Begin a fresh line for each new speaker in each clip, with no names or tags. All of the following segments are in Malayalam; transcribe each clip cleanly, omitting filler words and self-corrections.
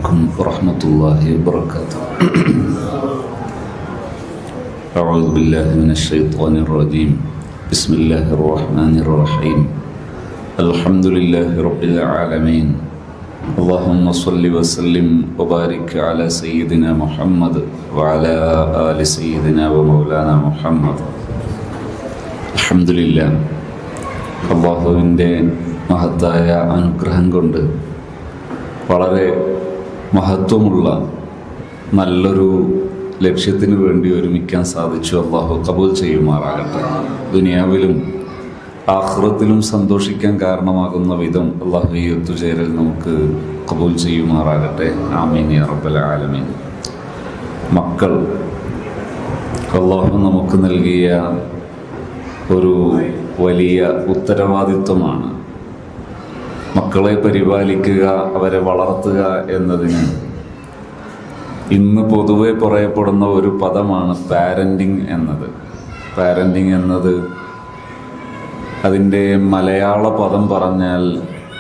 عليكم ورحمة الله وبركاته. أعوذ بالله من الشيطان الرجيم. بسم الله الرحمن الرحيم. الحمد لله رب العالمين. اللهم صل وسلم وبارك على سيدنا محمد وعلى آل سيدنا ومولانا محمد. الحمد لله. അള്ളാഹുവിൻ്റെ മഹത്തായ അനുഗ്രഹം കൊണ്ട് വളരെ മഹത്വമുള്ള നല്ലൊരു ലക്ഷ്യത്തിന് വേണ്ടി ഒരുമിക്കാൻ സാധിച്ചു. അള്ളാഹു കബൂൽ ചെയ്യുമാറാകട്ടെ. ദുനിയാവിലും ആഖിറത്തിലും സന്തോഷിക്കാൻ കാരണമാകുന്ന വിധം അള്ളാഹു ഈ ഒത്തുചേരൽ നമുക്ക് കബൂൽ ചെയ്യുമാറാകട്ടെ. ആമീൻ യാ റബ്ബൽ ആലമീൻ. മക്കൾ അള്ളാഹു നമുക്ക് നൽകിയ ഒരു വലിയ ഉത്തരവാദിത്വമാണ്. മക്കളെ പരിപാലിക്കുക, അവരെ വളർത്തുക എന്നതിന് ഇന്ന് പൊതുവെ പറയപ്പെടുന്ന ഒരു പദമാണ് പാരൻറ്റിങ് എന്നത്. പാരൻറ്റിങ് എന്നത് അതിൻ്റെ മലയാള പദം പറഞ്ഞാൽ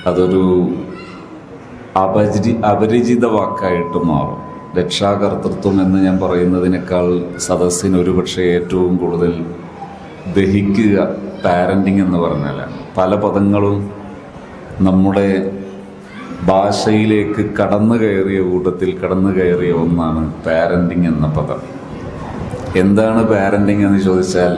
അതൊരു അപരിചിത വാക്കായിട്ട് മാറും. രക്ഷാകർതൃത്വം എന്ന് ഞാൻ പറയുന്നതിനേക്കാൾ സദസ്സിന് ഒരുപക്ഷെ ഏറ്റവും കൂടുതൽ ദഹിക്കുക പാരൻറ്റിങ് എന്ന് പറഞ്ഞാലാണ്. പല പദങ്ങളും നമ്മുടെ ഭാഷയിലേക്ക് കടന്നു കയറിയ ഒന്നാണ് പാരൻറ്റിങ് എന്ന പദം. എന്താണ് പാരൻറ്റിങ് എന്ന് ചോദിച്ചാൽ,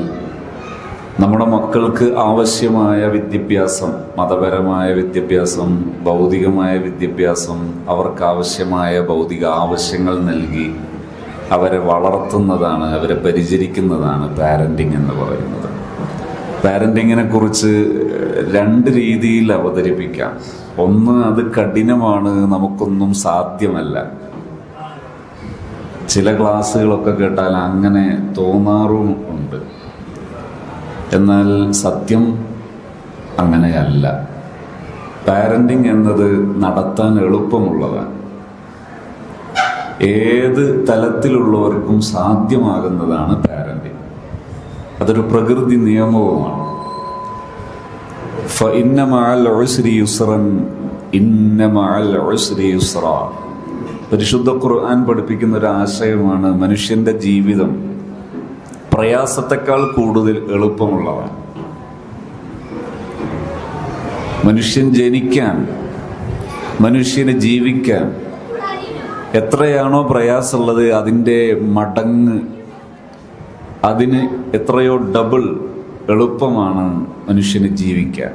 നമ്മുടെ മക്കൾക്ക് ആവശ്യമായ വിദ്യാഭ്യാസം, മതപരമായ വിദ്യാഭ്യാസം, ഭൗതികമായ വിദ്യാഭ്യാസം, അവർക്കാവശ്യമായ ഭൗതിക ആവശ്യങ്ങൾ നൽകി അവരെ വളർത്തുന്നതാണ്, അവരെ പരിചരിക്കുന്നതാണ് പാരൻറ്റിങ് എന്ന് പറയുന്നത്. പാരൻറ്റിങ്ങിനെ കുറിച്ച് രണ്ട് രീതിയിൽ അവതരിപ്പിക്കാം. ഒന്ന്, അത് കഠിനമാണ്, നമുക്കൊന്നും സാധ്യമല്ല. ചില ക്ലാസ്സുകളൊക്കെ കേട്ടാൽ അങ്ങനെ തോന്നാറും ഉണ്ട്. എന്നാൽ സത്യം അങ്ങനെയല്ല. പാരൻറ്റിങ് എന്നത് നടത്താൻ എളുപ്പമുള്ളതാണ്. ഏത് തലത്തിലുള്ളവർക്കും സാധ്യമാകുന്നതാണ് പാരൻറ്റിങ്. അതൊരു പ്രകൃതി നിയമവുമാണ്. ഫഇന്ന മഅൽ ഉസ്രി യുസ്റൻ ഇന്ന മഅൽ ഉസ്രി യുസ്റാ. പരിശുദ്ധ ഖുർആൻ പഠിപ്പിക്കുന്ന ഒരു ആശയമാണ്, മനുഷ്യന്റെ ജീവിതം പ്രയാസത്തെക്കാൾ കൂടുതൽ എളുപ്പമുള്ളതാണ്. മനുഷ്യൻ ജനിക്കാൻ, മനുഷ്യന് ജീവിക്കാൻ എത്രയാണോ പ്രയാസമുള്ളത് അതിൻ്റെ മടങ്ങ്, അതിന് എത്രയോ ഡബിൾ എളുപ്പമാണ് മനുഷ്യന് ജീവിക്കാൻ.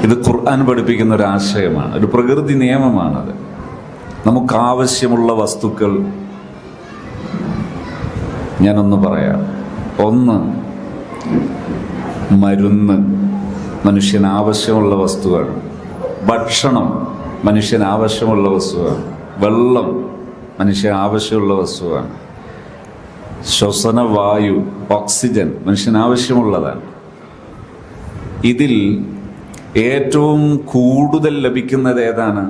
ഇത് ഖുർആൻ പഠിപ്പിക്കുന്ന ഒരു ആശയമാണ്, ഒരു പ്രകൃതി നിയമമാണത്. നമുക്കാവശ്യമുള്ള വസ്തുക്കൾ ഞാനൊന്ന് പറയാം. ഒന്ന്, മരുന്ന് മനുഷ്യന് ആവശ്യമുള്ള വസ്തുവാണ്. ഭക്ഷണം മനുഷ്യന് ആവശ്യമുള്ള വസ്തുവാണ്. വെള്ളം മനുഷ്യന് ആവശ്യമുള്ള വസ്തുവാണ്. ശ്വസന വായു, ഓക്സിജൻ മനുഷ്യന് ആവശ്യമുള്ളതാണ്. ഇതിൽ ഏറ്റവും കൂടുതൽ ലഭിക്കുന്നത് ഏതാണ്?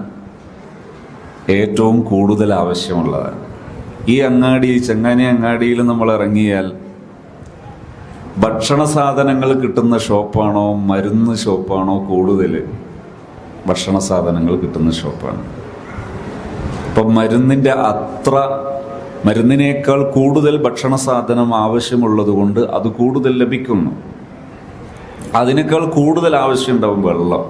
ഏറ്റവും കൂടുതൽ ആവശ്യമുള്ളതാണ്. ഈ ചെങ്ങാനി അങ്ങാടിയിൽ നമ്മൾ ഇറങ്ങിയാൽ ഭക്ഷണ സാധനങ്ങൾ കിട്ടുന്ന ഷോപ്പാണോ മരുന്ന് ഷോപ്പാണോ കൂടുതൽ? ഭക്ഷണ സാധനങ്ങൾ കിട്ടുന്ന ഷോപ്പാണ്. അപ്പം മരുന്നിനേക്കാൾ കൂടുതൽ ഭക്ഷണ സാധനം ആവശ്യമുള്ളത് കൊണ്ട് അത് കൂടുതൽ ലഭിക്കുന്നു. അതിനേക്കാൾ കൂടുതൽ ആവശ്യമുണ്ടാവും വെള്ളം.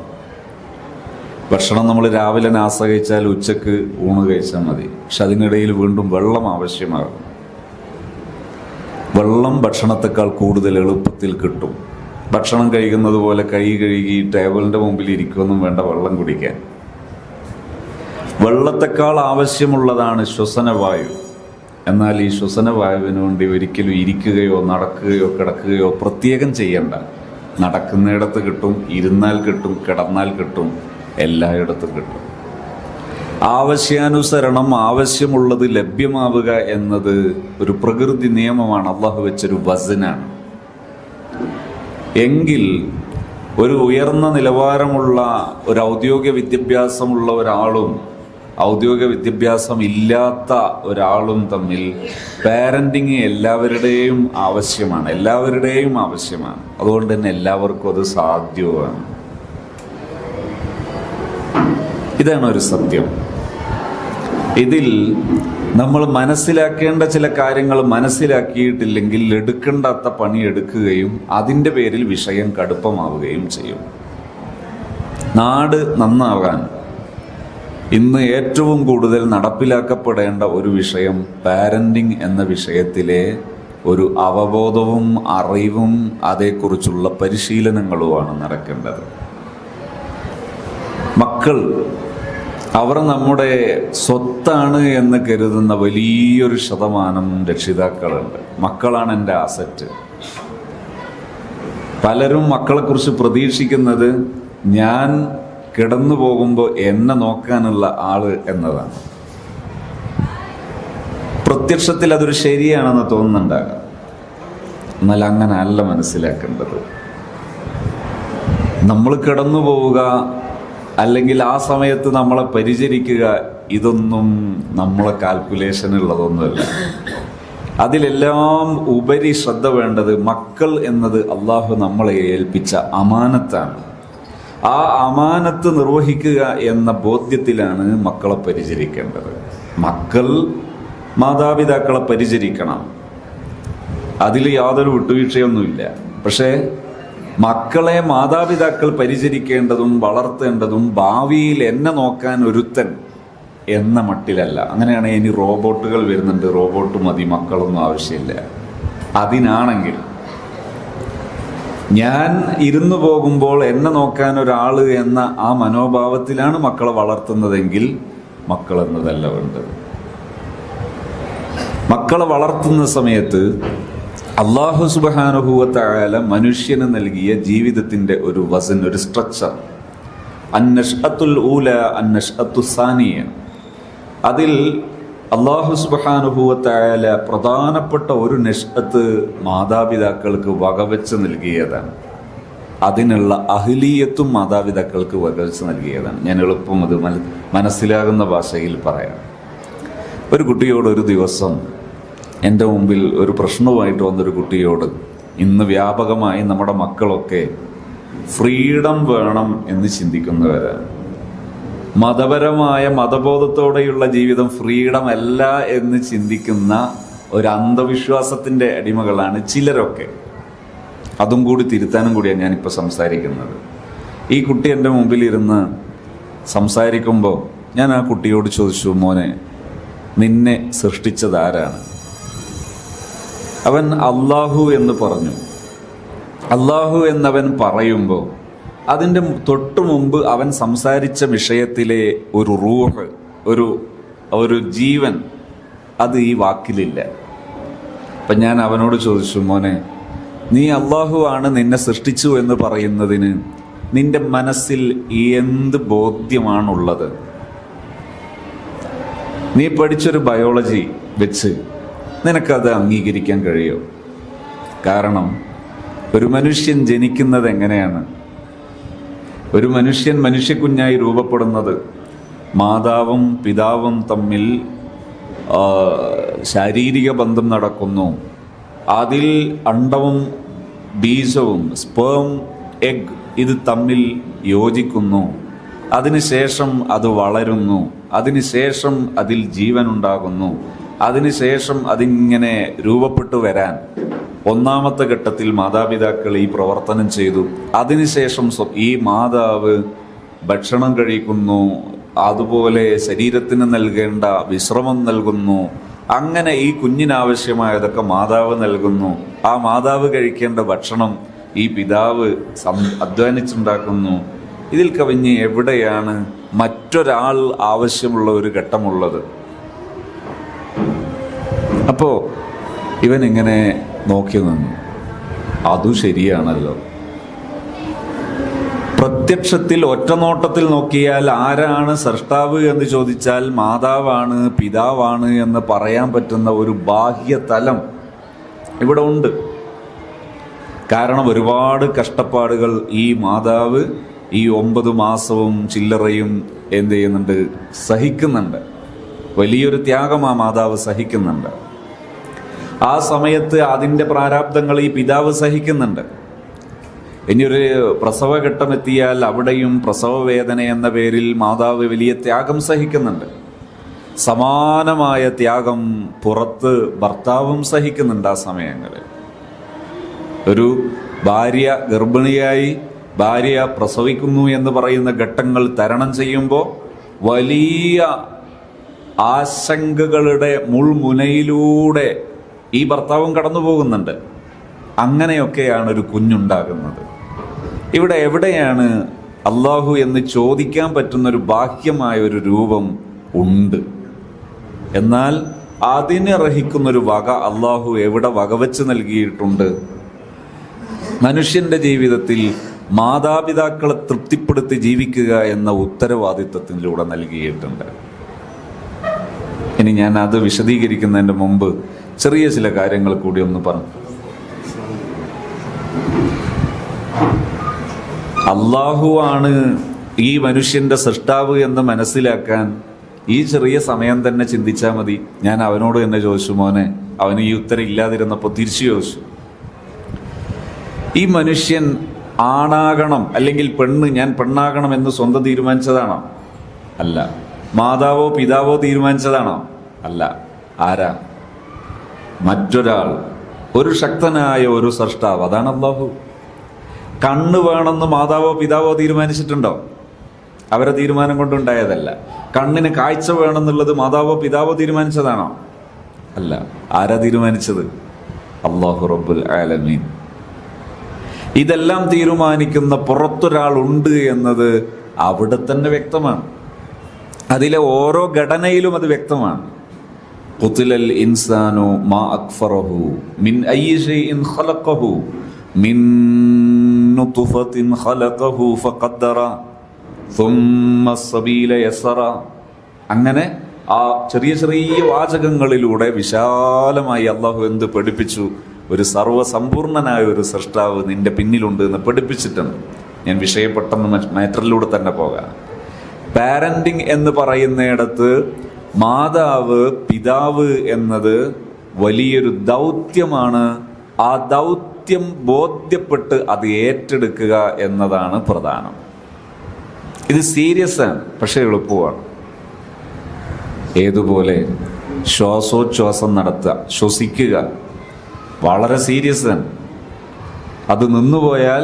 ഭക്ഷണം നമ്മൾ രാവിലെ നാസ കഴിച്ചാൽ ഉച്ചക്ക് ഊണ് കഴിച്ചാൽ മതി, പക്ഷെ അതിനിടയിൽ വീണ്ടും വെള്ളം ആവശ്യമാകും. വെള്ളം ഭക്ഷണത്തെക്കാൾ കൂടുതൽ എളുപ്പത്തിൽ കിട്ടും. ഭക്ഷണം കഴിക്കുന്നത് പോലെ കൈ കഴുകി ടേബിളിൻ്റെ മുമ്പിൽ ഇരിക്കുകയൊന്നും വേണ്ട വെള്ളം കുടിക്കാൻ. വെള്ളത്തെക്കാൾ ആവശ്യമുള്ളതാണ് ശ്വസനവായു. എന്നാൽ ഈ ശ്വസനവായുവിന് വേണ്ടി ഒരിക്കലും ഇരിക്കുകയോ നടക്കുകയോ കിടക്കുകയോ പ്രത്യേകം ചെയ്യണ്ട. നടക്കുന്നിടത്ത് കിട്ടും, ഇരുന്നാൽ കിട്ടും, കിടന്നാൽ കിട്ടും, എല്ലായിടത്തും കിട്ടും. ആവശ്യാനുസരണം ആവശ്യമുള്ളത് ലഭ്യമാവുക എന്നത് ഒരു പ്രകൃതി നിയമമാണ്, അള്ളാഹു വെച്ചൊരു വസനാണ്. എങ്കിൽ ഒരു ഉയർന്ന നിലവാരമുള്ള ഒരു ഔദ്യോഗിക വിദ്യാഭ്യാസമുള്ള ഒരാളും ഔദ്യോഗിക വിദ്യാഭ്യാസം ഇല്ലാത്ത ഒരാളും തമ്മിൽ പാരൻറ്റിങ് എല്ലാവരുടെയും ആവശ്യമാണ്. അതുകൊണ്ട് തന്നെ എല്ലാവർക്കും അത് സാധ്യവുമാണ്. ഇതാണ് ഒരു സത്യം. ഇതിൽ നമ്മൾ മനസ്സിലാക്കേണ്ട ചില കാര്യങ്ങൾ മനസ്സിലാക്കിയിട്ടില്ലെങ്കിൽ എടുക്കേണ്ടാത്ത പണി എടുക്കുകയും അതിൻ്റെ പേരിൽ വിഷയം കടുപ്പമാവുകയും ചെയ്യും. നാട് നന്നാകാൻ ഇന്ന് ഏറ്റവും കൂടുതൽ നടപ്പിലാക്കപ്പെടേണ്ട ഒരു വിഷയം പാരന്റിങ് എന്ന വിഷയത്തിലെ ഒരു അവബോധവും അറിവും അതേക്കുറിച്ചുള്ള പരിശീലനങ്ങളുമാണ് നടക്കേണ്ടത്. മക്കൾ അവർ നമ്മുടെ സ്വത്താണ് എന്ന് കരുതുന്ന വലിയൊരു ശതമാനം രക്ഷിതാക്കളുണ്ട്. മക്കളാണ് എൻ്റെ അസറ്റ്. പലരും മക്കളെക്കുറിച്ച് പ്രതീക്ഷിക്കുന്നത് ഞാൻ കിടന്നു പോകുമ്പോൾ എന്നെ നോക്കാനുള്ള ആള് എന്നതാണ്. പ്രത്യക്ഷത്തിൽ അതൊരു ശരിയാണെന്ന് തോന്നുന്നുണ്ടാകാം, എന്നാൽ അങ്ങനെ അല്ല മനസ്സിലാക്കേണ്ടത്. നമ്മൾ കിടന്നു പോവുക അല്ലെങ്കിൽ ആ സമയത്ത് നമ്മളെ പരിചരിക്കുക, ഇതൊന്നും നമ്മളെ കാൽക്കുലേഷനുള്ളതൊന്നുമല്ല. അതിലെല്ലാം ഉപരി ശ്രദ്ധ വേണ്ടത് മക്കൾ എന്നത് അള്ളാഹു നമ്മളെ ഏൽപ്പിച്ച അമാനത്താണ്. ആ അമാനത്ത് നിർവഹിക്കുക എന്ന ബോധ്യത്തിലാണ് മക്കളെ പരിചരിക്കേണ്ടത്. മക്കൾ മാതാപിതാക്കളെ പരിചരിക്കണം, അതിൽ യാതൊരു വിട്ടുവീഴ്ചയൊന്നുമില്ല. പക്ഷേ മക്കളെ മാതാപിതാക്കൾ പരിചരിക്കേണ്ടതും വളർത്തേണ്ടതും ഭാവിയിൽ എന്നെ നോക്കാൻ ഒരുത്തൻ എന്ന മട്ടിലല്ല. അങ്ങനെയാണെങ്കിൽ ഇനി റോബോട്ടുകൾ വരുന്നുണ്ട്, റോബോട്ട് മതി, മക്കളൊന്നും ആവശ്യമില്ല. അതിനാണെങ്കിൽ ഞാൻ ഇരുന്നു പോകുമ്പോൾ എന്നെ നോക്കാൻ ഒരാൾ എന്ന ആ മനോഭാവത്തിലാണ് മക്കളെ വളർത്തുന്നതെങ്കിൽ മക്കൾ എന്നതല്ല വേണ്ടത്. മക്കളെ വളർത്തുന്ന സമയത്ത് അല്ലാഹു സുബ്ഹാനഹു വ തആല മനുഷ്യന് നൽകിയ ജീവിതത്തിന്റെ ഒരു വസൻ, ഒരു സ്ട്രക്ചർ, അന്നഷ്അത്തുൽ ഊല അന്നഷ്അത്തു സാനിയ, അതിൽ അല്ലാഹു സുബ്ഹാനഹു വ തആല പ്രധാനപ്പെട്ട ഒരു നഷ്അത്ത് മാതാപിതാക്കൾക്ക് വകവെച്ച് നൽകിയതാണ്. അതിനുള്ള അഹ്ലിയത്തും മാതാപിതാക്കൾക്ക് വകവെച്ച് നൽകിയതാണ്. ഞാൻ എളുപ്പം അത് മനസ്സിലാകുന്ന ഭാഷയിൽ പറയാം. ഒരു കുട്ടിയോട് ഒരു ദിവസം എൻ്റെ മുമ്പിൽ ഒരു പ്രശ്നവുമായിട്ട് വന്നൊരു കുട്ടിയോട്, ഇന്ന് വ്യാപകമായി നമ്മുടെ മക്കളൊക്കെ ഫ്രീഡം വേണം എന്ന് ചിന്തിക്കുന്നവരാണ്. മതപരമായ മതബോധത്തോടെയുള്ള ജീവിതം ഫ്രീഡം അല്ല എന്ന് ചിന്തിക്കുന്ന ഒരു അന്ധവിശ്വാസത്തിൻ്റെ അടിമകളാണ് ചിലരൊക്കെ. അതും കൂടി തിരുത്താനും കൂടിയാണ് ഞാനിപ്പോൾ സംസാരിക്കുന്നത്. ഈ കുട്ടി എൻ്റെ മുമ്പിൽ ഇരുന്ന് സംസാരിക്കുമ്പോൾ ഞാൻ ആ കുട്ടിയോട് ചോദിച്ചു, മോനെ, നിന്നെ സൃഷ്ടിച്ചതാരാണ്? അവൻ അല്ലാഹു എന്ന് പറഞ്ഞു. അല്ലാഹു എന്നവൻ പറയുമ്പോൾ അതിൻ്റെ തൊട്ടു മുമ്പ് അവൻ സംസാരിച്ച വിഷയത്തിലെ ഒരു റൂഹ്, ഒരു ജീവൻ, അത് ഈ വാക്കിലില്ല. അപ്പം ഞാൻ അവനോട് ചോദിച്ചു, മോനെ, നീ അല്ലാഹു ആണ് നിന്നെ സൃഷ്ടിച്ചു എന്ന് പറയുന്നതിന് നിന്റെ മനസ്സിൽ എന്ത് ബോധ്യമാണുള്ളത്? നീ പഠിച്ചൊരു ബയോളജി വെച്ച് നിനക്കത് അംഗീകരിക്കാൻ കഴിയോ? കാരണം ഒരു മനുഷ്യൻ ജനിക്കുന്നത് എങ്ങനെയാണ്? ഒരു മനുഷ്യൻ മനുഷ്യക്കുഞ്ഞായി രൂപപ്പെടുന്നത് മാതാവും പിതാവും തമ്മിൽ ശാരീരിക ബന്ധം നടക്കുന്നു. അതിൽ അണ്ഡവും ബീജവും സ്പേം എഗ് ഇത് തമ്മിൽ യോജിക്കുന്നു. അതിനുശേഷം അത് വളരുന്നു. അതിനുശേഷം അതിൽ ജീവൻ ഉണ്ടാകുന്നു. അതിനുശേഷം അതിങ്ങനെ രൂപപ്പെട്ടു വരാൻ ഒന്നാമത്തെ ഘട്ടത്തിൽ മാതാപിതാക്കൾ ഈ പ്രവർത്തനം ചെയ്തു. അതിനുശേഷം ഈ മാതാവ് ഭക്ഷണം കഴിക്കുന്നു, അതുപോലെ ശരീരത്തിന് നൽകേണ്ട വിശ്രമം നൽകുന്നു. അങ്ങനെ ഈ കുഞ്ഞിനാവശ്യമായതൊക്കെ മാതാവ് നൽകുന്നു. ആ മാതാവ് കഴിക്കേണ്ട ഭക്ഷണം ഈ പിതാവ് അധ്വാനിച്ചുണ്ടാക്കുന്നു. ഇതിൽ കവിഞ്ഞ് എവിടെയാണ് മറ്റൊരാൾ ആവശ്യമുള്ള ഒരു ഘട്ടമുള്ളത്? അപ്പോൾ ഇവൻ ഇങ്ങനെ നോക്കി നിന്നു. അതു ശരിയാണല്ലോ. പ്രത്യക്ഷത്തിൽ ഒറ്റനോട്ടത്തിൽ നോക്കിയാൽ ആരാണ് സൃഷ്ടാവ് എന്ന് ചോദിച്ചാൽ മാതാവാണ്, പിതാവാണ് എന്ന് പറയാൻ പറ്റുന്ന ഒരു ബാഹ്യതലം ഇവിടെ ഉണ്ട്. കാരണം ഒരുപാട് കഷ്ടപ്പാടുകൾ ഈ മാതാവ് ഈ 9 മാസവും ചില്ലറയും എന്ത് ചെയ്യുന്നുണ്ട്? സഹിക്കുന്നുണ്ട്. വലിയൊരു ത്യാഗം ആ മാതാവ് സഹിക്കുന്നുണ്ട്. ആ സമയത്ത് അതിൻ്റെ പ്രാരാബ്ദങ്ങൾ ഈ പിതാവ് സഹിക്കുന്നുണ്ട്. ഇനിയൊരു പ്രസവഘട്ടമെത്തിയാൽ അവിടെയും പ്രസവ വേദന എന്ന പേരിൽ മാതാവ് വലിയ ത്യാഗം സഹിക്കുന്നുണ്ട്. സമാനമായ ത്യാഗം പുറത്ത് ഭർത്താവും സഹിക്കുന്നുണ്ട്. ആ സമയങ്ങളിൽ ഒരു ഭാര്യ ഗർഭിണിയായി ഭാര്യ പ്രസവിക്കുന്നു എന്ന് പറയുന്ന ഘട്ടങ്ങൾ തരണം ചെയ്യുമ്പോൾ വലിയ ആശങ്കകളുടെ മുൾമുനയിലൂടെ ഈ ഭർത്താവും കടന്നു പോകുന്നുണ്ട്. അങ്ങനെയൊക്കെയാണ് ഒരു കുഞ്ഞുണ്ടാകുന്നത്. ഇവിടെ എവിടെയാണ് അള്ളാഹു എന്ന് ചോദിക്കാൻ പറ്റുന്നൊരു ബാഹ്യമായ ഒരു രൂപം ഉണ്ട്. എന്നാൽ അതിനർഹിക്കുന്നൊരു വക അള്ളാഹു എവിടെ വകവെച്ച് നൽകിയിട്ടുണ്ട്? മനുഷ്യന്റെ ജീവിതത്തിൽ മാതാപിതാക്കളെ തൃപ്തിപ്പെടുത്തി ജീവിക്കുക എന്ന ഉത്തരവാദിത്വത്തിലൂടെ നൽകിയിട്ടുണ്ട്. ഇനി ഞാൻ അത് വിശദീകരിക്കുന്നതിന് മുമ്പ് ചെറിയ ചില കാര്യങ്ങൾ കൂടി ഒന്ന് പറഞ്ഞു. അള്ളാഹുവാണ് ഈ മനുഷ്യന്റെ സൃഷ്ടാവ് എന്ന് മനസ്സിലാക്കാൻ ഈ ചെറിയ സമയം തന്നെ ചിന്തിച്ചാൽ മതി. ഞാൻ അവനോട് തന്നെ ചോദിച്ചു, മോനെ, അവന് ഈ ഉത്തരം ഇല്ലാതിരുന്നപ്പോൾ തിരിച്ചു ചോദിച്ചു, ഈ മനുഷ്യൻ ആണാകണം അല്ലെങ്കിൽ ഞാൻ പെണ്ണാകണം എന്ന് സ്വന്തം തീരുമാനിച്ചതാണോ? അല്ല. മാതാവോ പിതാവോ തീരുമാനിച്ചതാണോ? അല്ല. ആരാ? മറ്റൊരാൾ, ഒരു ശക്തനായ ഒരു സൃഷ്ടാവ്, അതാണ് അല്ലാഹു. കണ്ണ് വേണമെന്ന് മാതാവോ പിതാവോ തീരുമാനിച്ചിട്ടുണ്ടോ? അവരെ തീരുമാനം കൊണ്ടുണ്ടായതല്ല. കണ്ണിന് കാഴ്ച വേണമെന്നുള്ളത് മാതാവോ പിതാവോ തീരുമാനിച്ചതാണോ? അല്ല. ആരാ തീരുമാനിച്ചത്? അല്ലാഹു റബ്ബുൽ ആലമീൻ. ഇതെല്ലാം തീരുമാനിക്കുന്ന പുറത്തൊരാളുണ്ട് എന്നത് അവിടെ തന്നെ വ്യക്തമാണ്. അതിലെ ഓരോ ഘടനയിലും അത് വ്യക്തമാണ്. ഖുതിലൽ ഇൻസാനു മാ അക്ഫറഹു മിൻ അയ്യി ഷൈഇൻ ഖലഖഹു മിൻ നുത്ഫത്തിൻ ഖലഖഹു ഫഖദ്ദറ സുമ്മ സബീല യസറ. അങ്ങനെ ആ ചെറിയ ചെറിയ വാചകങ്ങളിലൂടെ വിശാലമായി അള്ളാഹു എന്ത് പഠിപ്പിച്ചു? ഒരു സർവ്വസമ്പൂർണനായ ഒരു സൃഷ്ടാവ് നിന്റെ പിന്നിലുണ്ട് എന്ന് പഠിപ്പിച്ചിട്ടുണ്ട്. ഞാൻ വിഷയപ്പെട്ടെന്ന് മാറ്ററിലൂടെ തന്നെ പോകാം. പാരന്റിങ് എന്ന് പറയുന്നിടത്ത് മാതാവ് പിതാവ് എന്നത് വലിയൊരു ദൗത്യമാണ്. ആ ദൗത്യം ബോധ്യപ്പെട്ട് അത് ഏറ്റെടുക്കുക എന്നതാണ് പ്രധാനം. ഇത് സീരിയസ് ആണ്, പക്ഷെ എളുപ്പമാണ്. ഏതുപോലെ ശ്വാസോച്ഛ്വാസം നടത്തുക, ശ്വസിക്കുക, വളരെ സീരിയസ് ആണ്. അത് നിന്നുപോയാൽ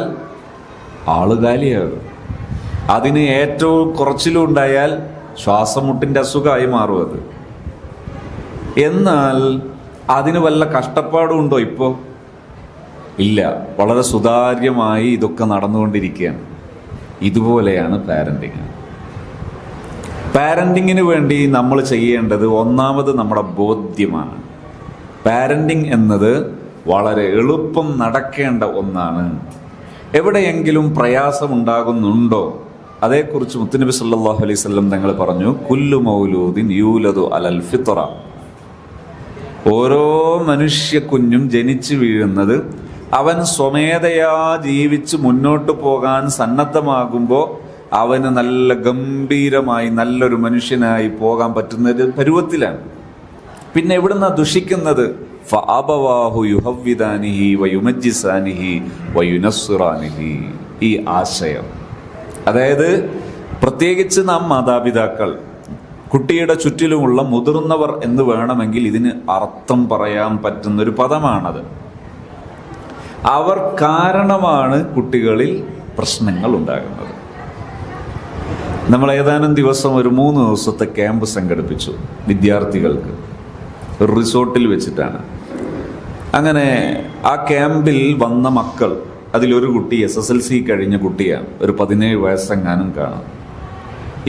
ആള് കാലിയാകും. അതിന് ഏറ്റവും കുറച്ചിലും ഉണ്ടായാൽ ശ്വാസം മുട്ടിൻ്റെ അസുഖമായി മാറും അത്. എന്നാൽ അതിന് വല്ല കഷ്ടപ്പാടും ഉണ്ടോ ഇപ്പോൾ? ഇല്ല. വളരെ സുതാര്യമായി ഇതൊക്കെ നടന്നുകൊണ്ടിരിക്കുകയാണ്. ഇതുപോലെയാണ് പാരന്റിങ്. പാരന്റിങ്ങിന് വേണ്ടി നമ്മൾ ചെയ്യേണ്ടത് ഒന്നാമത് നമ്മുടെ ബോധ്യമാണ്. പാരന്റിങ് എന്നത് വളരെ എളുപ്പം നടക്കേണ്ട ഒന്നാണ്. എവിടെയെങ്കിലും പ്രയാസമുണ്ടാകുന്നുണ്ടോ? അതേക്കുറിച്ച് മുത്തുനബി സല്ലല്ലാഹു അലൈഹി വസല്ലം തങ്ങൾ പറഞ്ഞു, കുല്ലു മൗലൂദിൻ യൂലദു അലൽ ഫിത്ര. ഓരോ മനുഷ്യ കുഞ്ഞും ജനിച്ചു വീഴുന്നത് അവൻ സ്വമേധയാ ജീവിച്ച് മുന്നോട്ട് പോകാൻ സന്നദ്ധമാകുമ്പോൾ അവന് നല്ല ഗംഭീരമായി നല്ലൊരു മനുഷ്യനായി പോകാൻ പറ്റുന്ന ഒരു പരുവത്തിലാണ്. പിന്നെ എവിടുന്നാ ദുഷിക്കുന്നത്? ഫഅബവാഹു യുഹവ്വിദാനിഹി വയുമജ്ജിസാനിഹി വയുനസ്സിറാനിഹി. ഈ ആശയം, അതായത് പ്രത്യേകിച്ച് നാം മാതാപിതാക്കൾ, കുട്ടിയുടെ ചുറ്റിലുമുള്ള മുതിർന്നവർ എന്ന് വേണമെങ്കിൽ ഇതിന് അർത്ഥം പറയാൻ പറ്റുന്നൊരു പദമാണത്. അവർ കാരണമാണ് കുട്ടികളിൽ പ്രശ്നങ്ങൾ ഉണ്ടാകുന്നത്. നമ്മൾ ഏതാനും ദിവസം ഒരു 3 ദിവസത്തെ ക്യാമ്പ് സംഘടിപ്പിച്ചു വിദ്യാർത്ഥികൾക്ക്, ഒരു റിസോർട്ടിൽ വെച്ചിട്ടാണ്. അങ്ങനെ ആ ക്യാമ്പിൽ വന്ന മക്കൾ, അതിലൊരു കുട്ടി SSLC കഴിഞ്ഞ കുട്ടിയാണ്, ഒരു 17 വയസ്സെങ്ങാനും കാണും.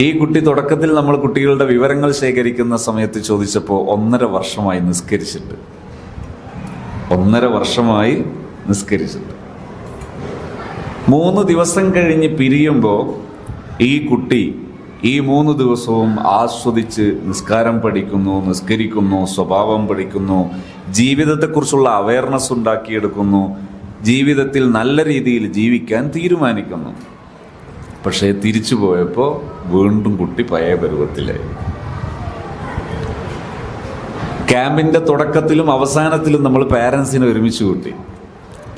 ഈ കുട്ടി തുടക്കത്തിൽ നമ്മൾ കുട്ടികളുടെ വിവരങ്ങൾ ശേഖരിക്കുന്ന സമയത്ത് ചോദിച്ചപ്പോൾ 1.5 വർഷമായി നിസ്കരിച്ചിട്ട് 3 ദിവസം കഴിഞ്ഞ് പിരിയുമ്പോൾ ഈ കുട്ടി ഈ 3 ദിവസവും ആസ്വദിച്ച് നിസ്കാരം പഠിക്കുന്നു, നിസ്കരിക്കുന്നു, സ്വഭാവം പഠിക്കുന്നു, ജീവിതത്തെക്കുറിച്ചുള്ള അവയർനെസ് ഉണ്ടാക്കിയെടുക്കുന്നു, ജീവിതത്തിൽ നല്ല രീതിയിൽ ജീവിക്കാൻ തീരുമാനിക്കുന്നു. പക്ഷേ തിരിച്ചു പോയപ്പോൾ വീണ്ടും കുട്ടി പഴയ പരുവത്തിലായി. ക്യാമ്പിൻ്റെ തുടക്കത്തിലും അവസാനത്തിലും നമ്മൾ പാരൻസിനെ ഒരുമിച്ച് കൂട്ടി,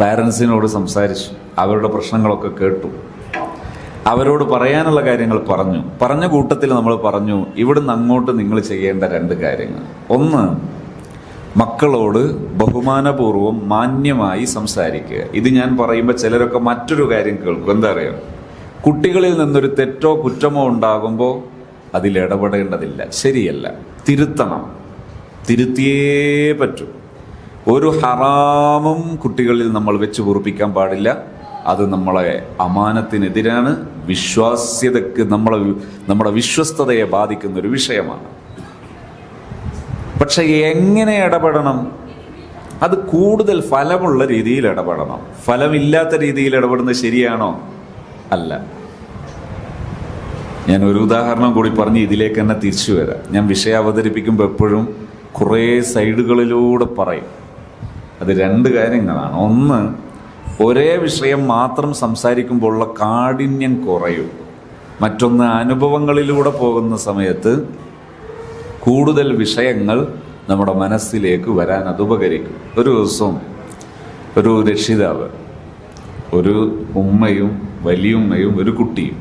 പാരൻസിനോട് സംസാരിച്ചു. അവരുടെ പ്രശ്നങ്ങളൊക്കെ കേട്ടു. അവരോട് പറയാനുള്ള കാര്യങ്ങൾ പറഞ്ഞ കൂട്ടത്തിൽ നമ്മൾ പറഞ്ഞു, ഇവിടുന്ന് അങ്ങോട്ട് നിങ്ങൾ ചെയ്യേണ്ട 2 കാര്യങ്ങൾ. ഒന്ന്, മക്കളോട് ബഹുമാനപൂർവ്വം മാന്യമായി സംസാരിക്കുക. ഇത് ഞാൻ പറയുമ്പോൾ ചിലരൊക്കെ മറ്റൊരു കാര്യം കേൾക്കും. എന്താ പറയുക, കുട്ടികളിൽ നിന്നൊരു തെറ്റോ കുറ്റമോ ഉണ്ടാകുമ്പോൾ അതിലിടപെടേണ്ടതില്ല, ശരിയല്ല, തിരുത്തണം, തിരുത്തിയേ പറ്റൂ. ഒരു ഹറാമും കുട്ടികളിൽ നമ്മൾ വെച്ച് പൊറുപ്പിക്കാൻ പാടില്ല. അത് നമ്മളെ അമാനത്തിനെതിരാണ്, വിശ്വാസ്യതയ്ക്ക് നമ്മുടെ വിശ്വസ്തതയെ ബാധിക്കുന്ന ഒരു വിഷയമാണ്. പക്ഷെ എങ്ങനെ ഇടപെടണം? അത് കൂടുതൽ ഫലമുള്ള രീതിയിൽ ഇടപെടണം. ഫലമില്ലാത്ത രീതിയിൽ ഇടപെടുന്നത് ശരിയാണോ? അല്ല. ഞാൻ ഒരു ഉദാഹരണം കൂടി പറഞ്ഞ് ഇതിലേക്ക് തന്നെ തിരിച്ചു വരാം. ഞാൻ വിഷയം അവതരിപ്പിക്കുമ്പോൾ എപ്പോഴും കുറേ സൈഡുകളിലൂടെ പറയും. അത് 2 കാര്യങ്ങളാണ്. ഒന്ന്, ഒരേ വിഷയം മാത്രം സംസാരിക്കുമ്പോഴുള്ള കാഠിന്യം കുറയും. മറ്റൊന്ന്, അനുഭവങ്ങളിലൂടെ പോകുന്ന സമയത്ത് കൂടുതൽ വിഷയങ്ങൾ നമ്മുടെ മനസ്സിലേക്ക് വരാൻ അത് ഉപകരിക്കും. ഒരു ദിവസം ഒരു രക്ഷിതാവ്, ഒരു ഉമ്മയും വലിയുമ്മയും ഒരു കുട്ടിയും.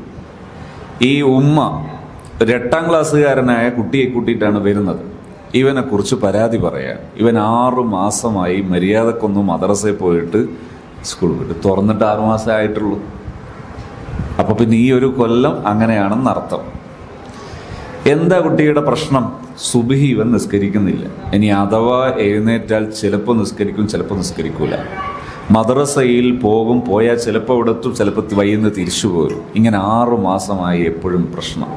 ഈ ഉമ്മ ഒരു 8ാം ക്ലാസ്സുകാരനായ കുട്ടിയെ കൂട്ടിയിട്ടാണ് വരുന്നത്. ഇവനെക്കുറിച്ച് പരാതി പറയാൻ. ഇവൻ 6 മാസമായി മര്യാദക്കൊന്നും മദ്രസയിൽ പോയിട്ട് സ്കൂൾ വിട്ട് തുറന്നിട്ട് 6 മാസമേ ആയിട്ടുള്ളൂ. അപ്പോൾ പിന്നെ ഈ ഒരു കൊല്ലം അങ്ങനെയാണെന്ന് അർത്ഥം. എന്താ കുട്ടിയുടെ പ്രശ്നം? സുബ്ഹി ഇവൻ നിസ്കരിക്കുന്നില്ല. ഇനി അഥവാ എഴുന്നേറ്റാൽ ചിലപ്പോൾ നിസ്കരിക്കും, ചിലപ്പോൾ നിസ്കരിക്കൂല. മദ്രസയിൽ പോയാൽ ചിലപ്പോൾ ഇവിടെ എത്തും, ചിലപ്പോൾ വൈകുന്നേരം തിരിച്ചു പോരും. ഇങ്ങനെ 6 മാസമായി എപ്പോഴും പ്രശ്നം.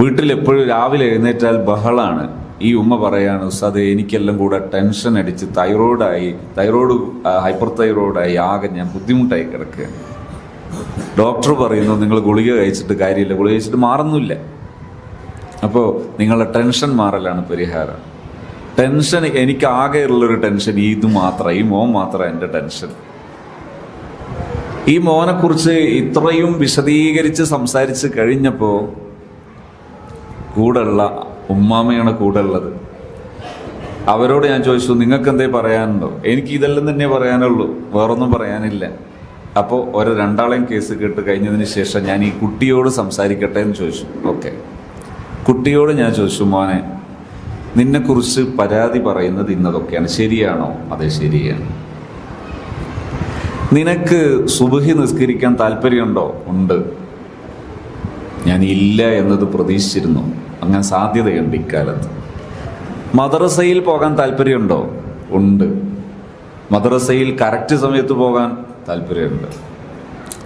വീട്ടിലെപ്പോഴും രാവിലെ എഴുന്നേറ്റാൽ ബഹളാണ്. ഈ ഉമ്മ പറയാണ്, ഉസ്താദേ എനിക്കെല്ലാം കൂടെ ടെൻഷൻ അടിച്ച് ഹൈപ്പർ തൈറോയിഡായി ആകെ ഞാൻ ബുദ്ധിമുട്ടായി കിടക്കുകയാണ്. ഡോക്ടർ പറയുന്നു നിങ്ങൾ ഗുളിക കഴിച്ചിട്ട് കാര്യമില്ല, ഗുളിക കഴിച്ചിട്ട് മാറുന്നില്ല. അപ്പോൾ നിങ്ങളുടെ ടെൻഷൻ മാറലാണ് പരിഹാരം. ടെൻഷൻ എനിക്ക് ആകെ ഉള്ളൊരു ടെൻഷൻ ഇത് മാത്രം, ഈ മോൻ മാത്രം എൻ്റെ ടെൻഷൻ. ഈ മോനെക്കുറിച്ച് ഇത്രയും വിശദീകരിച്ച് സംസാരിച്ച് കഴിഞ്ഞപ്പോൾ കൂടെയുള്ള ഉമ്മാമയാണ് കൂടെ ഉള്ളത്. അവരോട് ഞാൻ ചോദിച്ചു, നിങ്ങൾക്ക് എന്തേ പറയാനുണ്ടോ? എനിക്ക് ഇതെല്ലാം തന്നെ പറയാനുള്ളൂ, വേറൊന്നും പറയാനില്ല. അപ്പോൾ ഒരു 2ആളെയും കേസ് കേട്ട് കഴിഞ്ഞതിന് ശേഷം ഞാൻ ഈ കുട്ടിയോട് സംസാരിക്കട്ടെ എന്ന് ചോദിച്ചു. ഓക്കെ. കുട്ടിയോട് ഞാൻ ചോദിച്ചു, മോനെ നിന്നെക്കുറിച്ച് പരാതി പറയുന്നത് ഇന്നതൊക്കെയാണ്, ശരിയാണോ? അതെ, ശരിയാണ്. നിനക്ക് സുബ്ഹി നിസ്കരിക്കാൻ താല്പര്യമുണ്ടോ? ഉണ്ട്. ഞാൻ ഇല്ല എന്നത് പ്രതീക്ഷിച്ചിരുന്നു. അങ്ങനെ സാധ്യതയുണ്ട് ഇക്കാലത്ത്. മദ്രസയിൽ പോകാൻ താല്പര്യമുണ്ടോ? ഉണ്ട്. മദ്രസയിൽ കറക്റ്റ് സമയത്ത് പോകാൻ താല്പര്യമുണ്ട്.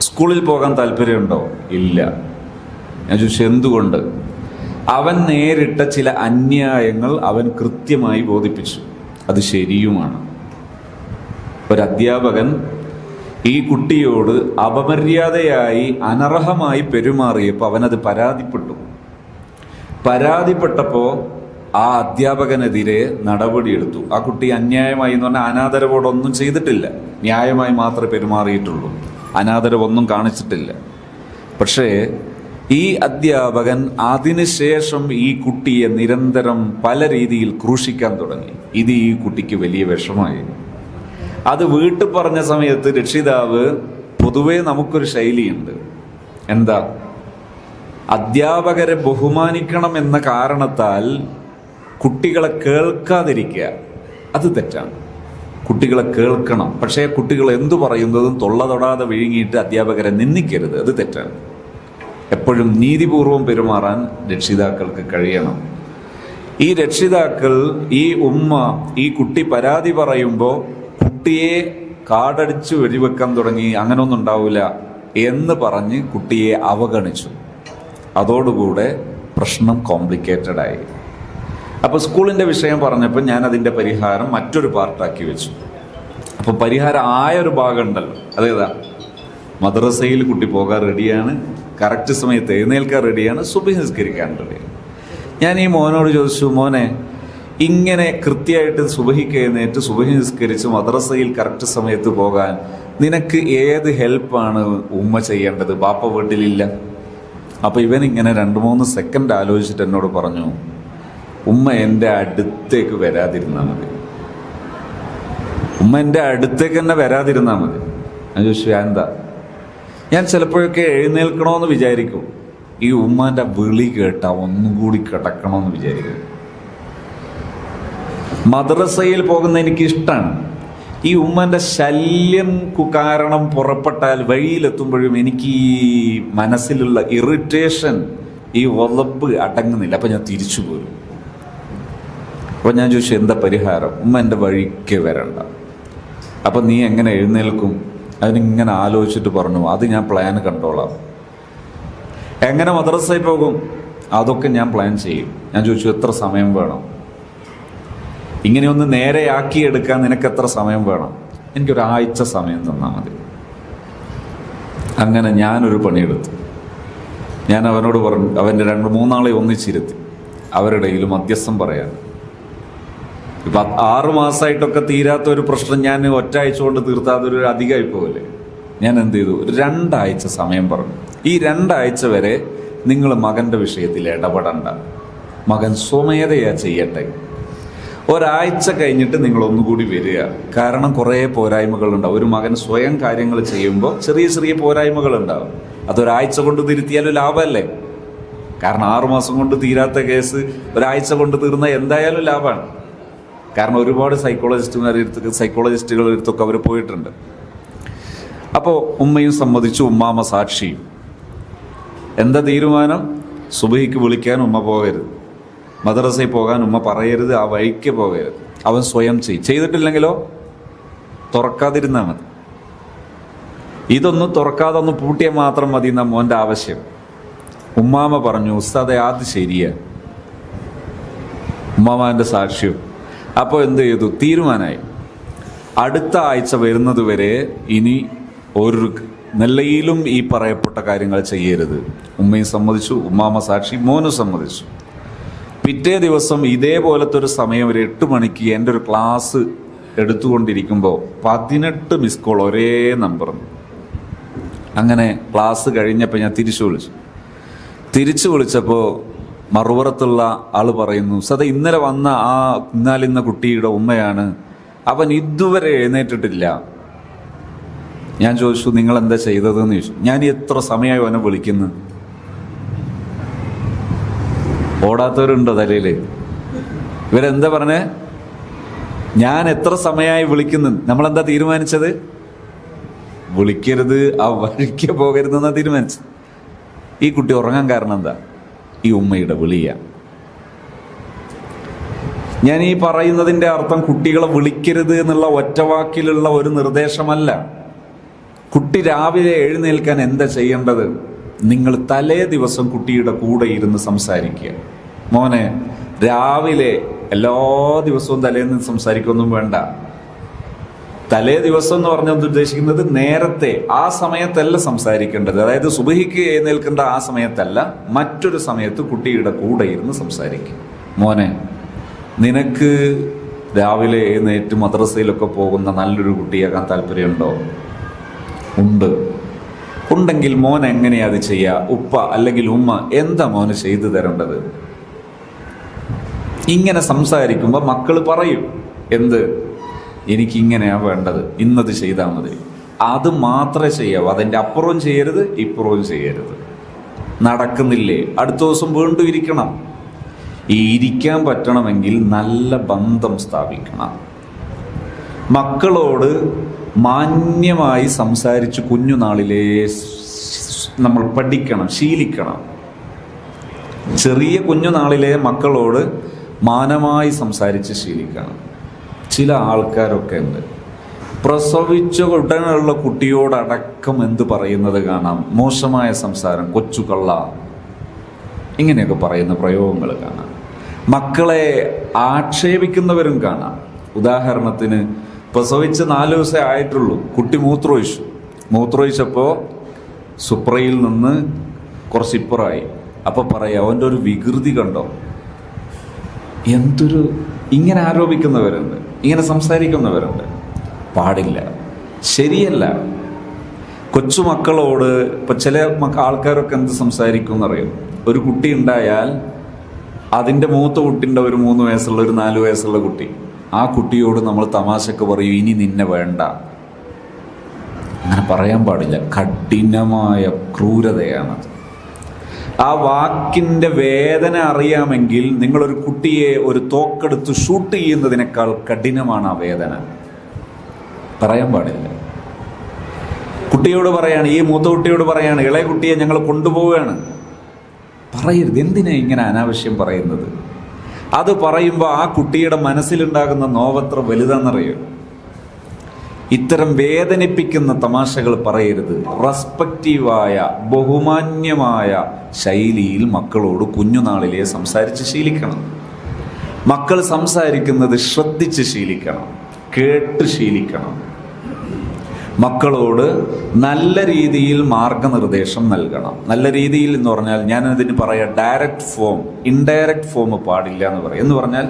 സ്കൂളിൽ പോകാൻ താല്പര്യമുണ്ടോ? ഇല്ല. ഞാൻ ചോദിച്ചു എന്തുകൊണ്ട്? അവൻ നേരിട്ട ചില അന്യായങ്ങൾ അവൻ കൃത്യമായി ബോധിപ്പിച്ചു. അത് ശരിയുമാണ്. ഒരധ്യാപകൻ ഈ കുട്ടിയോട് അപമര്യാദയായി അനർഹമായി പെരുമാറിയപ്പോൾ അവനത് പരാതിപ്പെട്ടപ്പോൾ ആ അധ്യാപകനെതിരെ നടപടിയെടുത്തു. ആ കുട്ടി അന്യായമായി എന്ന് പറഞ്ഞാൽ അനാദരവോടൊന്നും ചെയ്തിട്ടില്ല, ന്യായമായി മാത്രമേ പെരുമാറിയിട്ടുള്ളൂ, അനാദരവൊന്നും കാണിച്ചിട്ടില്ല. പക്ഷേ ഈ അധ്യാപകൻ അതിനുശേഷം ഈ കുട്ടിയെ നിരന്തരം പല രീതിയിൽ ക്രൂശിക്കാൻ തുടങ്ങി. ഇത് ഈ കുട്ടിക്ക് വലിയ വിഷമായി. അത് വീട്ടിൽ പറഞ്ഞ സമയത്ത് രക്ഷിതാവ്, പൊതുവേ നമുക്കൊരു ശൈലിയുണ്ട്, എന്താ, അധ്യാപകരെ ബഹുമാനിക്കണം എന്ന കാരണത്താൽ കുട്ടികളെ കേൾക്കാതിരിക്കുക. അത് തെറ്റാണ്. കുട്ടികളെ കേൾക്കണം, പക്ഷേ കുട്ടികൾ എന്തു പറയുന്നതും തൊള്ള തൊടാതെ വിഴുങ്ങിയിട്ട് അധ്യാപകരെ നിന്ദിക്കരുത്. അത് തെറ്റാണ്. എപ്പോഴും നീതിപൂർവം പെരുമാറാൻ രക്ഷിതാക്കൾക്ക് കഴിയണം. ഈ രക്ഷിതാക്കൾ, ഈ ഉമ്മ ഈ കുട്ടി പരാതി പറയുമ്പോൾ കുട്ടിയെ കാടടിച്ച് വെടിവെക്കാൻ തുടങ്ങി, അങ്ങനെയൊന്നും ഉണ്ടാവില്ല എന്ന് പറഞ്ഞ് കുട്ടിയെ അവഗണിച്ചു. അതോടുകൂടെ പ്രശ്നം കോംപ്ലിക്കേറ്റഡായി. അപ്പോൾ സ്കൂളിൻ്റെ വിഷയം പറഞ്ഞപ്പോൾ ഞാൻ അതിൻ്റെ പരിഹാരം മറ്റൊരു പാർട്ടാക്കി വെച്ചു. അപ്പോൾ പരിഹാരം ആയൊരു ഭാഗം ഉണ്ടല്ലോ, അതേതാ? മദ്രസയിൽ കുട്ടി പോകാൻ റെഡിയാണ്, കറക്റ്റ് സമയത്ത് എഴുന്നേൽക്കാൻ റെഡിയാണ്, സുബ്ഹി നിസ്കരിക്കാൻ റെഡിയാണ്. ഞാൻ ഈ മോനോട് ചോദിച്ചു, മോനെ ഇങ്ങനെ കൃത്യമായിട്ട് സുബ്ഹിക്ക് എഴുന്നേറ്റ് സുബ്ഹി നിസ്കരിച്ച് മദ്രസയിൽ കറക്റ്റ് സമയത്ത് പോകാൻ നിനക്ക് ഏത് ഹെൽപ്പാണ് ഉമ്മ ചെയ്യേണ്ടത്? ബാപ്പ വീട്ടിലില്ല. അപ്പോൾ ഇവനിങ്ങനെ 2-3 സെക്കൻഡ് ആലോചിച്ചിട്ട് എന്നോട് പറഞ്ഞു, ഉമ്മ എൻ്റെ അടുത്തേക്ക് വരാതിരുന്നാൽ മതി. ഉമ്മ എൻ്റെ അടുത്തേക്ക് തന്നെ വരാതിരുന്നാൽ മതി. ഞാൻ ചോദിച്ചു എന്താ? ഞാൻ ചിലപ്പോഴൊക്കെ എഴുന്നേൽക്കണമെന്ന് വിചാരിക്കും, ഈ ഉമ്മാൻ്റെ വിളി കേട്ടാ ഒന്നും കൂടി കിടക്കണമെന്ന് വിചാരിക്കും. മദ്രസയിൽ പോകുന്ന എനിക്കിഷ്ടമാണ്. ഈ ഉമ്മാൻ്റെ ശല്യം കാരണം പുറപ്പെട്ടാൽ വഴിയിലെത്തുമ്പോഴും എനിക്ക് ഈ മനസ്സിലുള്ള ഇറിറ്റേഷൻ, ഈ വലപ്പ് അടങ്ങുന്നില്ല. അപ്പം ഞാൻ തിരിച്ചു പോരും. അപ്പം ഞാൻ ചോദിച്ചു എന്താ പരിഹാരം? ഉമ്മ എൻ്റെ വഴിക്ക് വരണ്ട. അപ്പം നീ എങ്ങനെ എഴുന്നേൽക്കും? അതിനിങ്ങനെ ആലോചിച്ചിട്ട് പറഞ്ഞു, അത് ഞാൻ പ്ലാൻ കണ്ടോളാം. എങ്ങനെ മദ്രസയിൽ പോകും? അതൊക്കെ ഞാൻ പ്ലാൻ ചെയ്യും. ഞാൻ ചോദിച്ചു എത്ര സമയം വേണം? ഇങ്ങനെയൊന്ന് നേരെയാക്കിയെടുക്കാൻ നിനക്ക് എത്ര സമയം വേണം? എനിക്കൊരാഴ്ച സമയം തന്നാൽ മതി. അങ്ങനെ ഞാനൊരു പണിയെടുത്തു. ഞാൻ അവനോട് പറഞ്ഞു, അവൻ്റെ 2-3 ആളെ ഒന്നിച്ചിരുത്തി അവരുടെ കയ്യിൽ മധ്യസ്ഥം പറയാൻ. ഇപ്പം 6 മാസമായിട്ടൊക്കെ തീരാത്ത ഒരു പ്രശ്നം ഞാൻ ഒറ്റാഴ്ച കൊണ്ട് തീർത്താൽ അതൊരു അധികമായി പോകല്ലേ. ഞാൻ എന്ത് ചെയ്തു, ഒരു 2 ആഴ്ച സമയം പറഞ്ഞു. ഈ 2 ആഴ്ച വരെ നിങ്ങൾ മകൻ്റെ വിഷയത്തിൽ ഇടപെടണ്ട, മകൻ സ്വമേധയാ ചെയ്യട്ടെ. ഒരാഴ്ച കഴിഞ്ഞിട്ട് നിങ്ങൾ ഒന്നുകൂടി വരിക. കാരണം കുറേ പോരായ്മകളുണ്ടാവും. ഒരു മകൻ സ്വയം കാര്യങ്ങൾ ചെയ്യുമ്പോൾ ചെറിയ ചെറിയ പോരായ്മകളുണ്ടാവും. അതൊരാഴ്ച കൊണ്ട് തിരുത്തിയാലും ലാഭമല്ലേ? കാരണം 6 മാസം കൊണ്ട് തീരാത്ത കേസ് ഒരാഴ്ച കൊണ്ട് തീർന്ന എന്തായാലും ലാഭമാണ്. കാരണം ഒരുപാട് സൈക്കോളജിസ്റ്റുകളുടെ അടുത്തൊക്കെ അവർ പോയിട്ടുണ്ട്. അപ്പോൾ ഉമ്മയും സമ്മതിച്ചു, ഉമ്മാമ സാക്ഷിയും. എന്താ തീരുമാനം? സുബഹിക്ക് വിളിക്കാൻ ഉമ്മ പോകരുത്, മദ്രസയിൽ പോകാൻ ഉമ്മ പറയരുത്, ആ വഴിക്ക് പോകരുത്. അവൻ സ്വയം ചെയ്തിട്ടില്ലെങ്കിലോ തുറക്കാതിരുന്നാൽ മതി. ഇതൊന്നും തുറക്കാതെ ഒന്ന് പൂട്ടിയാൽ മാത്രം മതി എന്നാ മോൻ്റെ ആവശ്യം. ഉമ്മാമ പറഞ്ഞു, ഉസ്താദെ അത് ശരിയാ. ഉമ്മാമാൻ്റെ സാക്ഷ്യം. അപ്പോൾ എന്ത് ചെയ്തു? തീരുമാനമായി. അടുത്ത ആഴ്ച വരുന്നത് വരെ ഇനി ഒരു നെല്ലയിലും ഈ പറയപ്പെട്ട കാര്യങ്ങൾ ചെയ്യരുത്. ഉമ്മയും സമ്മതിച്ചു, ഉമ്മാമ സാക്ഷി, മോനും സമ്മതിച്ചു. പിറ്റേ ദിവസം ഇതേപോലത്തെ ഒരു സമയം, ഒരു 8 മണിക്ക് എൻ്റെ ഒരു ക്ലാസ് എടുത്തുകൊണ്ടിരിക്കുമ്പോൾ 18 മിസ് കോൾ ഒരേ നമ്പറിന്. അങ്ങനെ ക്ലാസ് കഴിഞ്ഞപ്പോൾ ഞാൻ തിരിച്ചു വിളിച്ചപ്പോൾ മറുപുറത്തുള്ള ആൾ പറയുന്നു, സദാ ഇന്നലെ വന്ന ആ ഇന്ന കുട്ടിയുടെ ഉമ്മയാണ്, അവൻ ഇതുവരെ എഴുന്നേറ്റിട്ടില്ല. ഞാൻ ചോദിച്ചു നിങ്ങൾ എന്താ ചെയ്തതെന്ന് ചോദിച്ചു. ഞാൻ എത്ര സമയമായി അവനെ വിളിക്കുന്നു. ഓടാത്തവരുണ്ടോ തലയിൽ? ഇവരെന്താ പറഞ്ഞേ? ഞാൻ എത്ര സമയമായി വിളിക്കുന്നു. നമ്മളെന്താ തീരുമാനിച്ചത്? വിളിക്കരുത്, ആ വഴിക്ക് പോകരുതെന്നാ തീരുമാനിച്ചത്. ഈ കുട്ടി ഉറങ്ങാൻ കാരണം എന്താ? ഈ ഉമ്മയുടെ വിളിയ. ഞാൻ ഈ പറയുന്നതിൻ്റെ അർത്ഥം കുട്ടികളെ വിളിക്കരുത് എന്നുള്ള ഒറ്റവാക്കിലുള്ള ഒരു നിർദ്ദേശമല്ല. കുട്ടി രാവിലെ എഴുന്നേൽക്കാൻ എന്താ ചെയ്യേണ്ടത്? നിങ്ങൾ തലേ ദിവസം കുട്ടിയുടെ കൂടെ ഇരുന്ന് സംസാരിക്കുക. മോനെ, രാവിലെ എല്ലാ ദിവസവും തലേന്ന് സംസാരിക്കൊന്നും വേണ്ട. തലേ ദിവസം എന്ന് പറഞ്ഞത് ഉദ്ദേശിക്കുന്നത് നേരത്തെ, ആ സമയത്തല്ല സംസാരിക്കേണ്ടത്. അതായത് സുബഹിക്ക് എഴുന്നേൽക്കേണ്ട ആ സമയത്തല്ല, മറ്റൊരു സമയത്ത് കുട്ടിയുടെ കൂടെ ഇരുന്ന് സംസാരിക്കും. മോനെ, നിനക്ക് രാവിലെ എഴുന്നേറ്റ് മദ്രസയിലൊക്കെ പോകുന്ന നല്ലൊരു കുട്ടിയാകാൻ താല്പര്യമുണ്ടോ? ഉണ്ടെങ്കിൽ മോൻ എങ്ങനെയാ അത് ചെയ്യുക? ഉപ്പ അല്ലെങ്കിൽ ഉമ്മ എന്താ മോന് ചെയ്തു തരേണ്ടത്? ഇങ്ങനെ സംസാരിക്കുമ്പോൾ മക്കൾ പറയും, എന്ത്, എനിക്കിങ്ങനെയാ വേണ്ടത്, ഇന്നത് ചെയ്താൽ മതി. അത് മാത്രമേ ചെയ്യാവൂ. അതിൻ്റെ അപ്പുറവും ചെയ്യരുത്, ഇപ്പുറവും ചെയ്യരുത്. നടക്കുന്നില്ലേ, അടുത്ത ദിവസം വീണ്ടും ഇരിക്കണം. ഈ ഇരിക്കാൻ പറ്റണമെങ്കിൽ നല്ല ബന്ധം സ്ഥാപിക്കണം. മക്കളോട് മാന്യമായി സംസാരിച്ച് കുഞ്ഞുനാളിലേ നമ്മൾ പഠിക്കണം, ശീലിക്കണം. ചെറിയ കുഞ്ഞുനാളിലെ മക്കളോട് മാനമായി സംസാരിച്ച് ശീലിക്കണം. ചില ആൾക്കാരൊക്കെ ഉണ്ട്, പ്രസവിച്ച ഉടനെയുള്ള കുട്ടിയോടടക്കം എന്ത് പറയുന്നത് കാണാം, മോശമായ സംസാരം, കൊച്ചുകള്ള, ഇങ്ങനെയൊക്കെ പറയുന്ന പ്രയോഗങ്ങൾ കാണാം. മക്കളെ ആക്ഷേപിക്കുന്നവരും കാണാം. ഉദാഹരണത്തിന്, പ്രസവിച്ച് 4 ദിവസമേ ആയിട്ടുള്ളൂ, കുട്ടി മൂത്രമൊഴിച്ചപ്പോൾ സുപ്രയിൽ നിന്ന് കുറച്ച് ഇപ്പുറമായി. അപ്പോൾ പറയാം, അവൻ്റെ ഒരു വികൃതി കണ്ടോ. എന്തൊരു, ഇങ്ങനെ ആരോപിക്കുന്നവരുണ്ട്, ഇങ്ങനെ സംസാരിക്കുന്നവരുണ്ട്. പാടില്ല, ശരിയല്ല. കൊച്ചുമക്കളോട് ഇപ്പം ചില ആൾക്കാരൊക്കെ എന്ത് സംസാരിക്കും എന്നറിയും. ഒരു കുട്ടി ഉണ്ടായാൽ അതിൻ്റെ മൂത്ത കുട്ടിൻ്റെ ഒരു 3 വയസ്സുള്ള, ഒരു 4 വയസ്സുള്ള കുട്ടി, ആ കുട്ടിയോട് നമ്മൾ തമാശക്ക് പറയും, ഇനി നിന്നെ വേണ്ട. അങ്ങനെ പറയാൻ പാടില്ല, കഠിനമായ ക്രൂരതയാണത്. ആ വാക്കിൻ്റെ വേദന അറിയാമെങ്കിൽ നിങ്ങളൊരു കുട്ടിയെ ഒരു തോക്കെടുത്ത് ഷൂട്ട് ചെയ്യുന്നതിനേക്കാൾ കഠിനമാണ് ആ വേദന. പറയാൻ പാടില്ല. കുട്ടിയോട് പറയാണ്, ഈ മൂത്ത കുട്ടിയോട് പറയാണ്, ഇളയ കുട്ടിയെ ഞങ്ങൾ കൊണ്ടുപോവുകയാണ്. പറയരുത്. എന്തിനാ ഇങ്ങനെ അനാവശ്യം പറയുന്നത്? അത് പറയുമ്പോൾ ആ കുട്ടിയുടെ മനസ്സിലുണ്ടാകുന്ന നോവത്ര വലുതാണെന്നറിയോ? ഇത്തരം വേദനിപ്പിക്കുന്ന തമാശകൾ പറയരുത്. റെസ്പെക്റ്റീവായ ബഹുമാന്യമായ ശൈലിയിൽ മക്കളോട് കുഞ്ഞുനാളിലെ സംസാരിച്ച് ശീലിക്കണം. മക്കൾ സംസാരിക്കുന്നത് ശ്രദ്ധിച്ച് ശീലിക്കണം, കേട്ട് ശീലിക്കണം. മക്കളോട് നല്ല രീതിയിൽ മാർഗനിർദ്ദേശം നൽകണം. നല്ല രീതിയിൽ എന്ന് പറഞ്ഞാൽ ഞാനതിന് പറയാം ഡയറക്റ്റ് ഫോം, ഇൻഡയറക്റ്റ് ഫോം പാടില്ല എന്ന് പറയും. എന്ന് പറഞ്ഞാൽ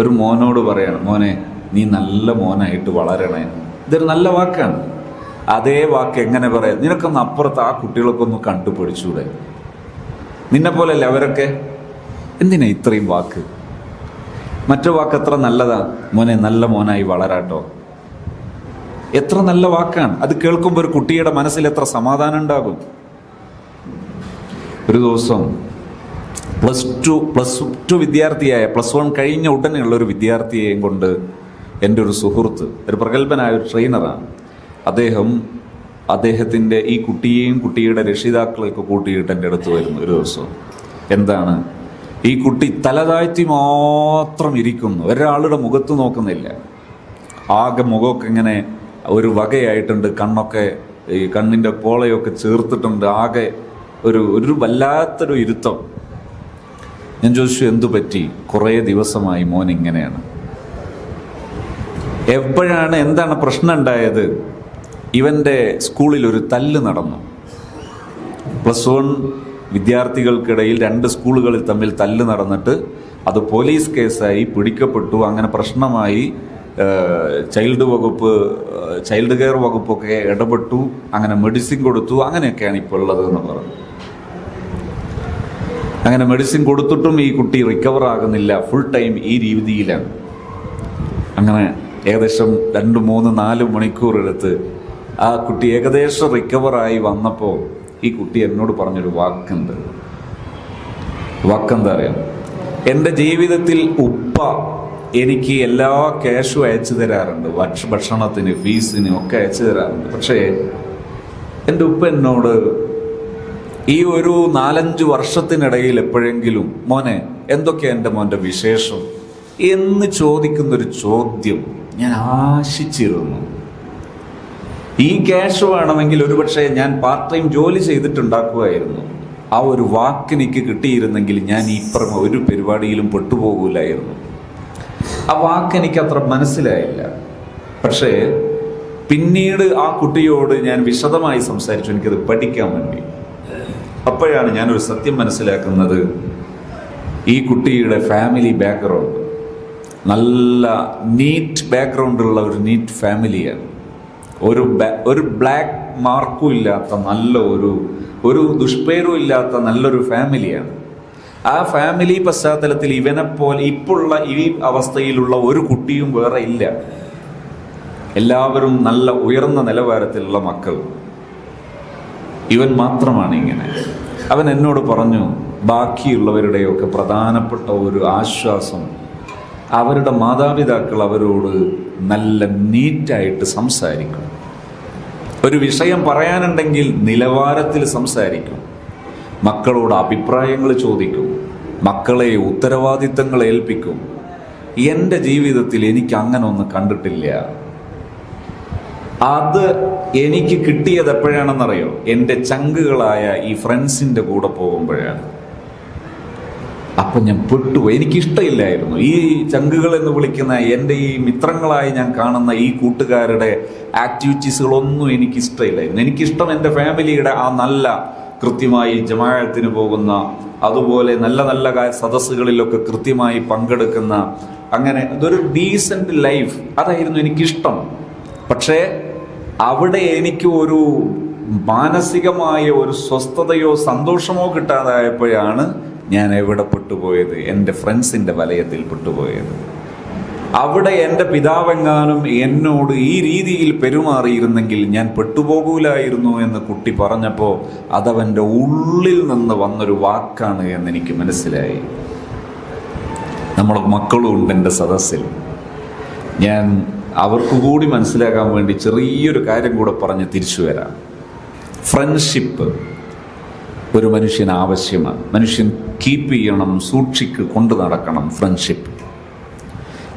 ഒരു മോനോട് പറയണം, മോനെ നീ നല്ല മോനായിട്ട് വളരണേ. ഇതൊരു നല്ല വാക്കാണ്. അതേ വാക്ക് എങ്ങനെ പറയാം? നിനക്കൊന്ന് അപ്പുറത്ത് ആ കുട്ടികളൊക്കെ ഒന്ന് കണ്ടുപിടിച്ചൂടെ? നിന്നെ പോലെയല്ലേ അവരൊക്കെ? എന്തിനാ ഇത്രയും വാക്ക്? മറ്റു വാക്ക് എത്ര നല്ലതാ, മോനെ നല്ല മോനായി വളരാട്ടോ. എത്ര നല്ല വാക്കാണ് അത്. കേൾക്കുമ്പോൾ ഒരു കുട്ടിയുടെ മനസ്സിൽ എത്ര സമാധാനം ഉണ്ടാകും. ഒരു ദിവസം പ്ലസ് ടു വിദ്യാർത്ഥിയായ, +1 കഴിഞ്ഞ ഉടനെയുള്ള ഒരു വിദ്യാർത്ഥിയെയും കൊണ്ട് എൻ്റെ ഒരു സുഹൃത്ത്, ഒരു പ്രഗത്ഭനായ ഒരു ട്രെയിനറാണ്, അദ്ദേഹത്തിൻ്റെ ഈ കുട്ടിയെയും കുട്ടിയുടെ രക്ഷിതാക്കളെയൊക്കെ കൂട്ടിയിട്ട് എൻ്റെ അടുത്ത് വരുന്നു ഒരു ദിവസം. എന്താണ്, ഈ കുട്ടി തലതാഴ്ത്തി മാത്രം ഇരിക്കുന്നു, ഒരാളുടെ മുഖത്ത് നോക്കുന്നില്ല. ആകെ മുഖമൊക്കെ ഇങ്ങനെ ഒരു വകയായിട്ടുണ്ട്, കണ്ണൊക്കെ ഈ കണ്ണിൻ്റെ പോളയൊക്കെ ചേർത്തിട്ടുണ്ട്, ആകെ ഒരു വല്ലാത്തൊരു ഇരുത്തം. ഞാൻ ചോദിച്ചു, എന്തു പറ്റി? കുറേ ദിവസമായി മോൻ ഇങ്ങനെയാണ്. എപ്പോഴാണ്, എന്താണ് പ്രശ്നം ഉണ്ടായത്? ഇവൻ്റെ സ്കൂളിൽ ഒരു തല്ല് നടന്നു. +1 വിദ്യാർത്ഥികൾക്കിടയിൽ 2 സ്കൂളുകളിൽ തമ്മിൽ തല്ല് നടന്നിട്ട് അത് പോലീസ് കേസായി, പിടിക്കപ്പെട്ടു. അങ്ങനെ പ്രശ്നമായി. ചൈൽഡ് കെയർ വകുപ്പൊക്കെ ഇടപെട്ടു. അങ്ങനെ മെഡിസിൻ കൊടുത്തു. അങ്ങനെയൊക്കെയാണ് ഇപ്പോൾ ഉള്ളത് എന്ന് പറഞ്ഞു. അങ്ങനെ മെഡിസിൻ കൊടുത്തിട്ടും ഈ കുട്ടി റിക്കവർ ആകുന്നില്ല. ഫുൾ ടൈം ഈ രീതിയിലാണ്. അങ്ങനെ ഏകദേശം 2, 3, 4 മണിക്കൂർ എടുത്ത് ആ കുട്ടി ഏകദേശം റിക്കവറായി വന്നപ്പോൾ ഈ കുട്ടി എന്നോട് പറഞ്ഞൊരു വാക്കുണ്ട്. വാക്കെന്താ അറിയാം? എൻ്റെ ജീവിതത്തിൽ ഉപ്പ എനിക്ക് എല്ലാ ക്യാഷും അയച്ചു തരാറുണ്ട്, ഭക്ഷണത്തിന്, ഫീസിന് ഒക്കെ അയച്ചു തരാറുണ്ട്. പക്ഷേ എൻ്റെ ഉപ്പ എന്നോട് ഈ ഒരു 4-5 വർഷത്തിനിടയിൽ എപ്പോഴെങ്കിലും, മോനെ എന്തൊക്കെയാ എൻ്റെ മോൻ്റെ വിശേഷം എന്ന് ചോദിക്കുന്നൊരു ചോദ്യം ഞാൻ ആശിച്ചിരുന്നു. ഈ ക്യാഷ് വേണമെങ്കിൽ ഒരുപക്ഷെ ഞാൻ പാർട്ട് ടൈം ജോലി ചെയ്തിട്ടുണ്ടാക്കുമായിരുന്നു. ആ ഒരു വാക്കെനിക്ക് കിട്ടിയിരുന്നെങ്കിൽ ഞാൻ ഇപ്പുറം ഒരു പരിപാടിയിലും പെട്ടുപോകില്ലായിരുന്നു. ആ വാക്കെനിക്ക് അത്ര മനസ്സിലായില്ല. പക്ഷേ പിന്നീട് ആ കുട്ടിയോട് ഞാൻ വിശദമായി സംസാരിച്ചു, എനിക്കത് പഠിക്കാൻ വേണ്ടി. അപ്പോഴാണ് ഞാനൊരു സത്യം മനസ്സിലാക്കുന്നത്. ഈ കുട്ടിയുടെ ഫാമിലി ബാക്ക്ഗ്രൗണ്ട് നല്ല നീറ്റ് ബാക്ക്ഗ്രൗണ്ടുള്ള ഒരു നീറ്റ് ഫാമിലിയാണ്. ഒരു ബ്ലാക്ക് മാർക്കും ഇല്ലാത്ത നല്ല ഒരു ദുഷ്പേരും ഇല്ലാത്ത നല്ലൊരു ഫാമിലിയാണ്. ആ ഫാമിലി പശ്ചാത്തലത്തിൽ ഇവനെപ്പോലെ ഇപ്പോഴുള്ള ഈ അവസ്ഥയിലുള്ള ഒരു കുട്ടിയും വേറെ ഇല്ല. എല്ലാവരും നല്ല ഉയർന്ന നിലവാരത്തിലുള്ള മക്കൾ. ഇവൻ മാത്രമാണ് ഇങ്ങനെ. അവൻ എന്നോട് പറഞ്ഞു, ബാക്കിയുള്ളവരുടെയൊക്കെ പ്രധാനപ്പെട്ട ഒരു ആശ്വാസം അവരുടെ മാതാപിതാക്കൾ അവരോട് നല്ല നീറ്റായിട്ട് സംസാരിക്കും. ഒരു വിഷയം പറയാനുണ്ടെങ്കിൽ നിലവാരത്തിൽ സംസാരിക്കും. മക്കളോട് അഭിപ്രായങ്ങൾ ചോദിക്കും. മക്കളെ ഉത്തരവാദിത്തങ്ങൾ ഏൽപ്പിക്കും. എൻ്റെ ജീവിതത്തിൽ എനിക്ക് അങ്ങനെ ഒന്നും കണ്ടിട്ടില്ല. അത് എനിക്ക് കിട്ടിയത് എപ്പോഴാണെന്നറിയോ? എൻ്റെ ചങ്കുകളായ ഈ ഫ്രണ്ട്സിൻ്റെ കൂടെ പോകുമ്പോഴാണ്. അപ്പം ഞാൻ പെട്ടുപോയി. എനിക്കിഷ്ടമില്ലായിരുന്നു ഈ ചങ്കുകൾ എന്ന് വിളിക്കുന്ന എൻ്റെ ഈ മിത്രങ്ങളായി ഞാൻ കാണുന്ന ഈ കൂട്ടുകാരുടെ ആക്ടിവിറ്റീസുകളൊന്നും എനിക്കിഷ്ടമില്ലായിരുന്നു. എനിക്കിഷ്ടം എൻ്റെ ഫാമിലിയുടെ ആ നല്ല കൃത്യമായി ജമാഅത്തിന് പോകുന്ന, അതുപോലെ നല്ല നല്ല സദസ്സുകളിലൊക്കെ കൃത്യമായി പങ്കെടുക്കുന്ന, അങ്ങനെ ഇതൊരു ഡീസൻറ്റ് ലൈഫ്, അതായിരുന്നു എനിക്കിഷ്ടം. പക്ഷേ അവിടെ എനിക്ക് ഒരു മാനസികമായ ഒരു സ്വസ്ഥതയോ സന്തോഷമോ കിട്ടാതായപ്പോഴാണ് ഞാൻ എവിടെ പെട്ടുപോയത്? എൻ്റെ ഫ്രണ്ട്സിൻ്റെ വലയത്തിൽ പെട്ടുപോയത്. അവിടെ എൻ്റെ പിതാവെങ്ങാനും എന്നോട് ഈ രീതിയിൽ പെരുമാറിയിരുന്നെങ്കിൽ ഞാൻ പെട്ടുപോകൂലായിരുന്നു എന്ന് കുട്ടി പറഞ്ഞപ്പോൾ അതവൻ്റെ ഉള്ളിൽ നിന്ന് വന്നൊരു വാക്കാണ് എന്നെനിക്ക് മനസ്സിലായി. നമ്മുടെ മക്കളും ഉണ്ട് എൻ്റെ സദസ്സിൽ. ഞാൻ അവർക്ക് കൂടി മനസ്സിലാക്കാൻ വേണ്ടി ചെറിയൊരു കാര്യം കൂടെ പറഞ്ഞ് തിരിച്ചു വരാം. ഫ്രണ്ട്ഷിപ്പ് ഒരു മനുഷ്യന് ആവശ്യമാണ്. മനുഷ്യൻ കീപ്പ് ചെയ്യണം, കൊണ്ടു നടക്കണം ഫ്രണ്ട്ഷിപ്പ്.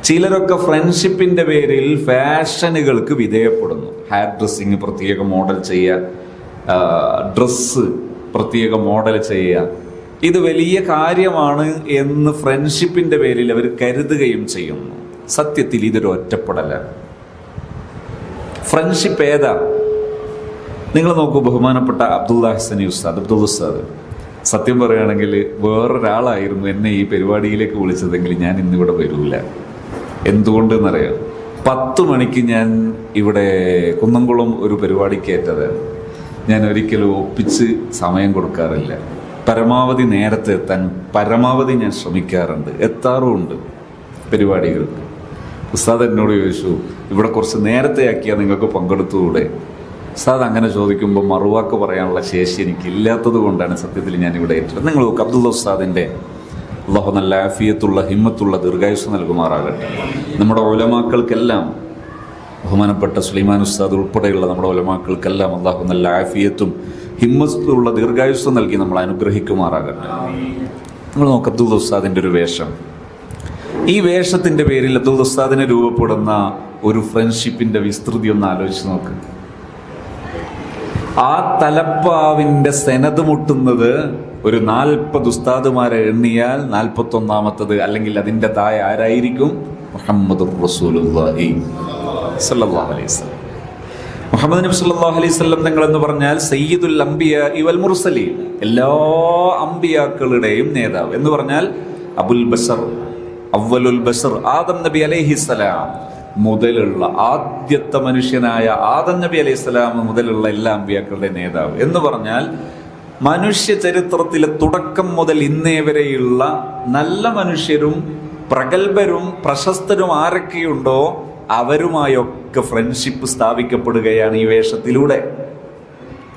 ചിലരൊക്കെ ഫ്രണ്ട്ഷിപ്പിൻ്റെ പേരിൽ ഫാഷനുകൾക്ക് വിധേയപ്പെടുന്നു. ഹെയർ ഡ്രസ്സിങ് പ്രത്യേക മോഡൽ ചെയ്യുക, ഡ്രസ്സ് പ്രത്യേക മോഡൽ ചെയ്യുക, ഇത് വലിയ കാര്യമാണ് എന്ന് ഫ്രണ്ട്ഷിപ്പിൻ്റെ പേരിൽ അവർ കരുതുകയും ചെയ്യുന്നു. സത്യത്തിൽ ഇതൊരു ഒറ്റപ്പെടലാണ്. ഫ്രണ്ട്ഷിപ്പ് ഏതാ? നിങ്ങൾ നോക്കൂ, ബഹുമാനപ്പെട്ട അബ്ദുള്ള ഹസനി ഉസ്താദ്, അബ്ദുള്ള ഉസ്താദ് സത്യം പറയുകയാണെങ്കിൽ വേറൊരാളായിരുന്നു എന്നെ ഈ പരിപാടിയിലേക്ക് വിളിച്ചതെങ്കിൽ ഞാൻ ഇന്നിവിടെ വരൂല. എന്തുകൊണ്ടെന്നറിയാം? 10 മണിക്ക് ഞാൻ ഇവിടെ കുന്നംകുളം ഒരു പരിപാടിക്ക് ഏറ്റതാണ്. ഞാൻ ഒരിക്കലും ഒപ്പിച്ച് സമയം കൊടുക്കാറില്ല. പരമാവധി നേരത്തെ എത്താൻ പരമാവധി ഞാൻ ശ്രമിക്കാറുണ്ട്, എത്താറുമുണ്ട് പരിപാടികൾക്ക്. ഉസ്താദ് എന്നോട് ചോദിച്ചു, ഇവിടെ കുറച്ച് നേരത്തെ ആക്കിയാൽ നിങ്ങൾക്ക് പങ്കെടുത്തുകൂടെ? ഉസ്താദ് അങ്ങനെ ചോദിക്കുമ്പോൾ മറുവാക്ക് പറയാനുള്ള ശേഷി എനിക്കില്ലാത്തത് കൊണ്ടാണ് സത്യത്തിൽ ഞാനിവിടെ ഏറ്റത്. നിങ്ങൾ നോക്ക്, അബ്ദുള്ള ഉസ്താദിൻ്റെ അള്ളാഹു നല്ല ആഫിയത്തുള്ള ഹിമ്മത്തുള്ള ദീർഘായുസ് നൽകുമാറാകട്ടെ. നമ്മുടെ ഉലമാക്കൾക്കെല്ലാം, ബഹുമാനപ്പെട്ട സുലൈമാൻ ഉസ്താദ് ഉൾപ്പെടെയുള്ള നമ്മുടെ ഉലമാക്കൾക്കെല്ലാം അള്ളാഹു നല്ല ആഫിയത്തും ഹിമ്മത്തുള്ള ദീർഘായുസ് നൽകി നമ്മൾ അനുഗ്രഹിക്കുമാറാകട്ടെ. നമ്മൾ നോക്ക്, അബ്ദുള്ള ഉസ്താദിൻ്റെ ഒരു വേഷം. ഈ വേഷത്തിൻ്റെ പേരിൽ അബ്ദുള്ള ഉസ്താദിന് രൂപപ്പെടുന്ന ഒരു ഫ്രണ്ട്ഷിപ്പിൻ്റെ വിസ്തൃതി ഒന്ന് ആലോചിച്ച് നോക്ക്. ആ തലപ്പാവിൻ്റെ സെനത് മുട്ടുന്നത് ഒരു 40 ഉസ്താദുമാരെ എണ്ണിയാൽ 41ാമത്തത് അല്ലെങ്കിൽ അതിൻ്റെ താഴെ ആരായിരിക്കും? മുഹമ്മദുർ റസൂലുള്ളാഹി സ്വല്ലല്ലാഹു അലൈഹി വസല്ലം. മുഹമ്മദ് നബി സ്വല്ലല്ലാഹു അലൈഹി വസല്ലം തങ്ങൾ എന്ന് പറഞ്ഞാൽ സയ്യിദുൽ അംബിയാ വൽ മുർസലീൻ, എല്ലാ അംബിയാക്കളുടെയും നേതാവ് എന്ന് പറഞ്ഞാൽ അബുൽ ബശർ, അവ്വലുൽ ബശർ, ആദം നബി അലൈഹിസ്സലാം മുതലുള്ള ആദ്യത്തെ മനുഷ്യനായ ആദം നബി അലൈഹിസ്സലാം മുതലുള്ള എല്ലാ അംബിയാക്കളുടെ നേതാവ് എന്ന് പറഞ്ഞാൽ മനുഷ്യ ചരിത്രത്തിലെ തുടക്കം മുതൽ ഇന്നേ വരെയുള്ള നല്ല മനുഷ്യരും പ്രഗത്ഭരും പ്രശസ്തരും ആരൊക്കെയുണ്ടോ അവരുമായൊക്കെ ഫ്രണ്ട്ഷിപ്പ് സ്ഥാപിക്കപ്പെടുകയാണ് ഈ വേഷത്തിലൂടെ.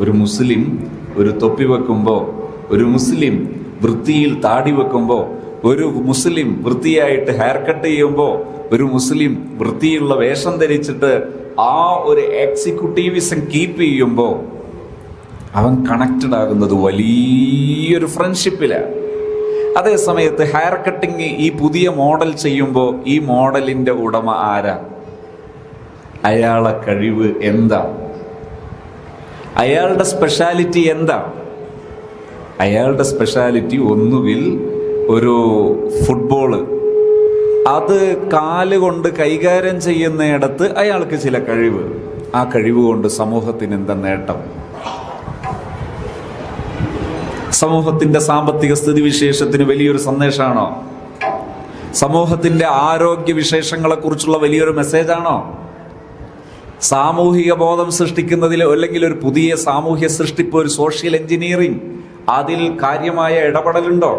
ഒരു മുസ്ലിം ഒരു തൊപ്പി വെക്കുമ്പോൾ, ഒരു മുസ്ലിം വൃത്തിയിൽ താടി വെക്കുമ്പോൾ, ഒരു മുസ്ലിം വൃത്തിയായിട്ട് ഹെയർ കട്ട് ചെയ്യുമ്പോൾ, ഒരു മുസ്ലിം വൃത്തിയുള്ള വേഷം ധരിച്ചിട്ട് ആ ഒരു എക്സിക്യൂട്ടീവിസം കീപ്പ് ചെയ്യുമ്പോൾ അവൻ കണക്റ്റഡ് ആകുന്നത് വലിയൊരു ഫ്രണ്ട്ഷിപ്പിലാണ്. അതേ സമയത്ത് ഹെയർ കട്ടിങ് ഈ പുതിയ മോഡൽ ചെയ്യുമ്പോൾ ഈ മോഡലിൻ്റെ ഉടമ ആരാ? അയാളെ കഴിവ് എന്താ? അയാളുടെ സ്പെഷ്യാലിറ്റി എന്താ? അയാളുടെ സ്പെഷ്യാലിറ്റി ഒന്നുകിൽ ഒരു ഫുട്ബോള്, അത് കാലുകൊണ്ട് കൈകാര്യം ചെയ്യുന്നിടത്ത് അയാൾക്ക് ചില കഴിവ്, ആ കഴിവ് കൊണ്ട് സമൂഹത്തിന് എന്താ നേട്ടം? സമൂഹത്തിന്റെ സാമ്പത്തിക സ്ഥിതി വിശേഷത്തിന് വലിയൊരു സന്ദേശമാണോ? സമൂഹത്തിന്റെ ആരോഗ്യ വിശേഷങ്ങളെ കുറിച്ചുള്ള വലിയൊരു മെസ്സേജാണോ? സാമൂഹിക ബോധം സൃഷ്ടിക്കുന്നതിൽ അല്ലെങ്കിൽ ഒരു പുതിയ സാമൂഹ്യ സൃഷ്ടിപ്പ്, ഒരു സോഷ്യൽ എഞ്ചിനീയറിംഗ്, അതിൽ കാര്യമായ ഇടപെടലുണ്ടോ?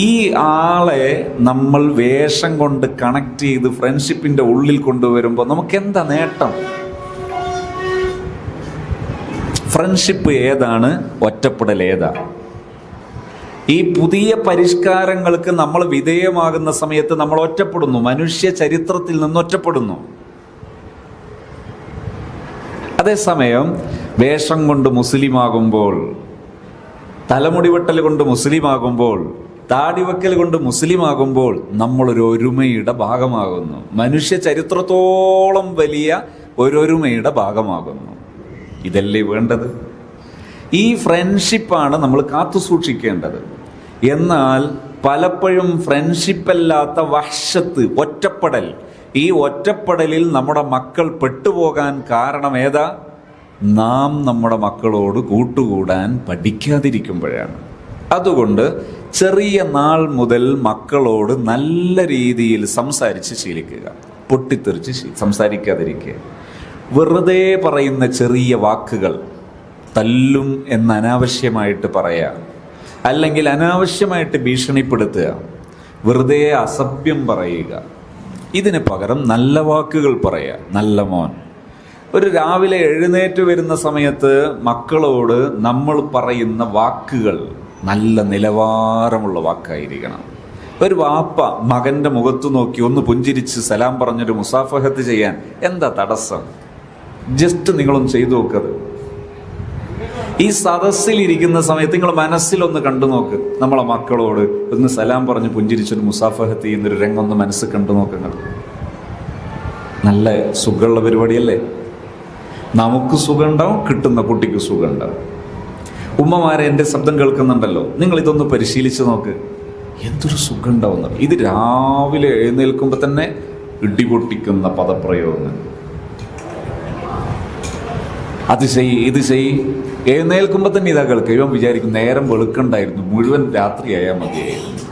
ഈ ആളെ നമ്മൾ വേഷം കൊണ്ട് കണക്ട് ചെയ്ത് ഫ്രണ്ട്ഷിപ്പിന്റെ ഉള്ളിൽ കൊണ്ടുവരുമ്പോൾ നമുക്ക് എന്താ നേട്ടം? ഫ്രണ്ട്ഷിപ്പ് ഏതാണ്? ഒറ്റപ്പെടൽ ഏതാ? ഈ പുതിയ പരിഷ്കാരങ്ങൾക്ക് നമ്മൾ വിധേയമാകുന്ന സമയത്ത് നമ്മൾ ഒറ്റപ്പെടുന്നു, മനുഷ്യ ചരിത്രത്തിൽ നിന്ന് ഒറ്റപ്പെടുന്നു. അതേസമയം വേഷം കൊണ്ട് മുസ്ലിമാകുമ്പോൾ, തലമുടി വെട്ടൽ കൊണ്ട് മുസ്ലിമാകുമ്പോൾ, താടിവെക്കൽ കൊണ്ട് മുസ്ലിമാകുമ്പോൾ നമ്മളൊരു ഒരുമയുടെ ഭാഗമാകുന്നു. മനുഷ്യ ചരിത്രത്തോളം വലിയ ഒരുമയുടെ ഭാഗമാകുന്നു. ഇതല്ലേ വേണ്ടത്? ഈ ഫ്രണ്ട്ഷിപ്പാണ് നമ്മൾ കാത്തു സൂക്ഷിക്കേണ്ടത്. എന്നാൽ പലപ്പോഴും ഫ്രണ്ട്ഷിപ്പല്ലാത്ത വഹ്ശത്ത്, ഒറ്റപ്പെടൽ, ഈ ഒറ്റപ്പെടലിൽ നമ്മുടെ മക്കൾ പെട്ടുപോകാൻ കാരണം ഏതാ? നാം നമ്മുടെ മക്കളോട് കൂട്ടുകൂടാൻ പഠിക്കാതിരിക്കുമ്പോഴാണ്. അതുകൊണ്ട് ചെറിയ നാൾ മുതൽ മക്കളോട് നല്ല രീതിയിൽ സംസാരിച്ച് ശീലിക്കുക. പൊട്ടിത്തെറിച്ച് സംസാരിക്കാതിരിക്കുക. വെറുതെ പറയുന്ന ചെറിയ വാക്കുകൾ, തല്ലും എന്ന് അനാവശ്യമായിട്ട് പറയാം, അല്ലെങ്കിൽ അനാവശ്യമായിട്ട് ഭീഷണിപ്പെടുത്തുക, വെറുതെ അസഭ്യം പറയുക. ഇതിന് പകരം നല്ല വാക്കുകൾ പറയുക. നല്ല മോൻ. ഒരു രാവിലെ എഴുന്നേറ്റ് വരുന്ന സമയത്ത് മക്കളോട് നമ്മൾ പറയുന്ന വാക്കുകൾ നല്ല നിലവാരമുള്ള വാക്കായിരിക്കണം. ഒരു വാപ്പ മകന്റെ മുഖത്ത് നോക്കി ഒന്ന് പുഞ്ചിരിച്ച് സലാം പറഞ്ഞൊരു മുസാഫഹത്ത് ചെയ്യാൻ എന്താ തടസ്സം? ജസ്റ്റ് നിങ്ങളൊന്ന് ചെയ്തു നോക്കത്. ഈ സദസ്സിലിരിക്കുന്ന സമയത്ത് നിങ്ങൾ മനസ്സിലൊന്ന് കണ്ടു നോക്ക്. നമ്മളെ മക്കളോട് ഒന്ന് സലാം പറഞ്ഞ് പുഞ്ചിരിച്ചൊരു മുസാഫഹത്ത് ചെയ്യുന്നൊരു രംഗം ഒന്ന് മനസ്സിൽ കണ്ടു നോക്കുക. നല്ല സുഖമുള്ള പരിപാടിയല്ലേ? നമുക്ക് സുഖം ഉണ്ടാവും, കിട്ടുന്ന കുട്ടിക്ക് സുഖം ഉണ്ടാവും. ഉമ്മമാരെ, എൻ്റെ ശബ്ദം കേൾക്കുന്നുണ്ടല്ലോ, നിങ്ങൾ ഇതൊന്ന് പരിശീലിച്ച് നോക്ക്. എന്തൊരു സുഖം ഉണ്ടാവുന്നത്. ഇത് രാവിലെ എഴുന്നേൽക്കുമ്പോൾ തന്നെ ഇടിപൊട്ടിക്കുന്ന പദപ്രയോഗങ്ങൾ. അത് ഇത് എഴുന്നേൽക്കുമ്പോൾ തന്നെ ഇതാ കേൾക്കുക. ഇവൻ വിചാരിക്കും നേരം വെളുക്കണ്ടായിരുന്നു, മുഴുവൻ രാത്രിയായാൽ മതിയായിരുന്നു.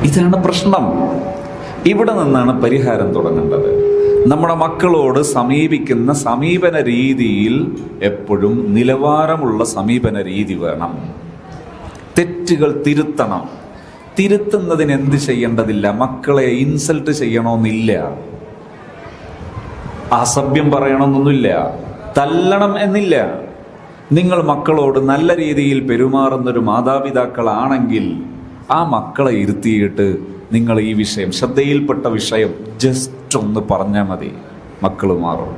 ഇതാണ് പ്രശ്നം. ഇവിടെ നിന്നാണ് പരിഹാരം തുടങ്ങേണ്ടത്. നമ്മുടെ മക്കളോട് സമീപിക്കുന്ന സമീപന രീതിയിൽ എപ്പോഴും നിലവാരമുള്ള സമീപന രീതി വേണം. തെറ്റുകൾ തിരുത്തണം. തിരുത്തുന്നതിന് എന്ത് ചെയ്യേണ്ടതില്ല. മക്കളെ ഇൻസൾട്ട് ചെയ്യണമെന്നില്ല, അസഭ്യം പറയണമെന്നൊന്നുമില്ല, തല്ലണം എന്നില്ല. നിങ്ങൾ മക്കളോട് നല്ല രീതിയിൽ പെരുമാറുന്നൊരു മാതാപിതാക്കളാണെങ്കിൽ ആ മക്കളെ ഇരുത്തിയിട്ട് നിങ്ങൾ ഈ വിഷയം, ശ്രദ്ധയിൽപ്പെട്ട വിഷയം ജസ്റ്റ് ഒന്ന് പറഞ്ഞാൽ മതി, മക്കൾ മാറും.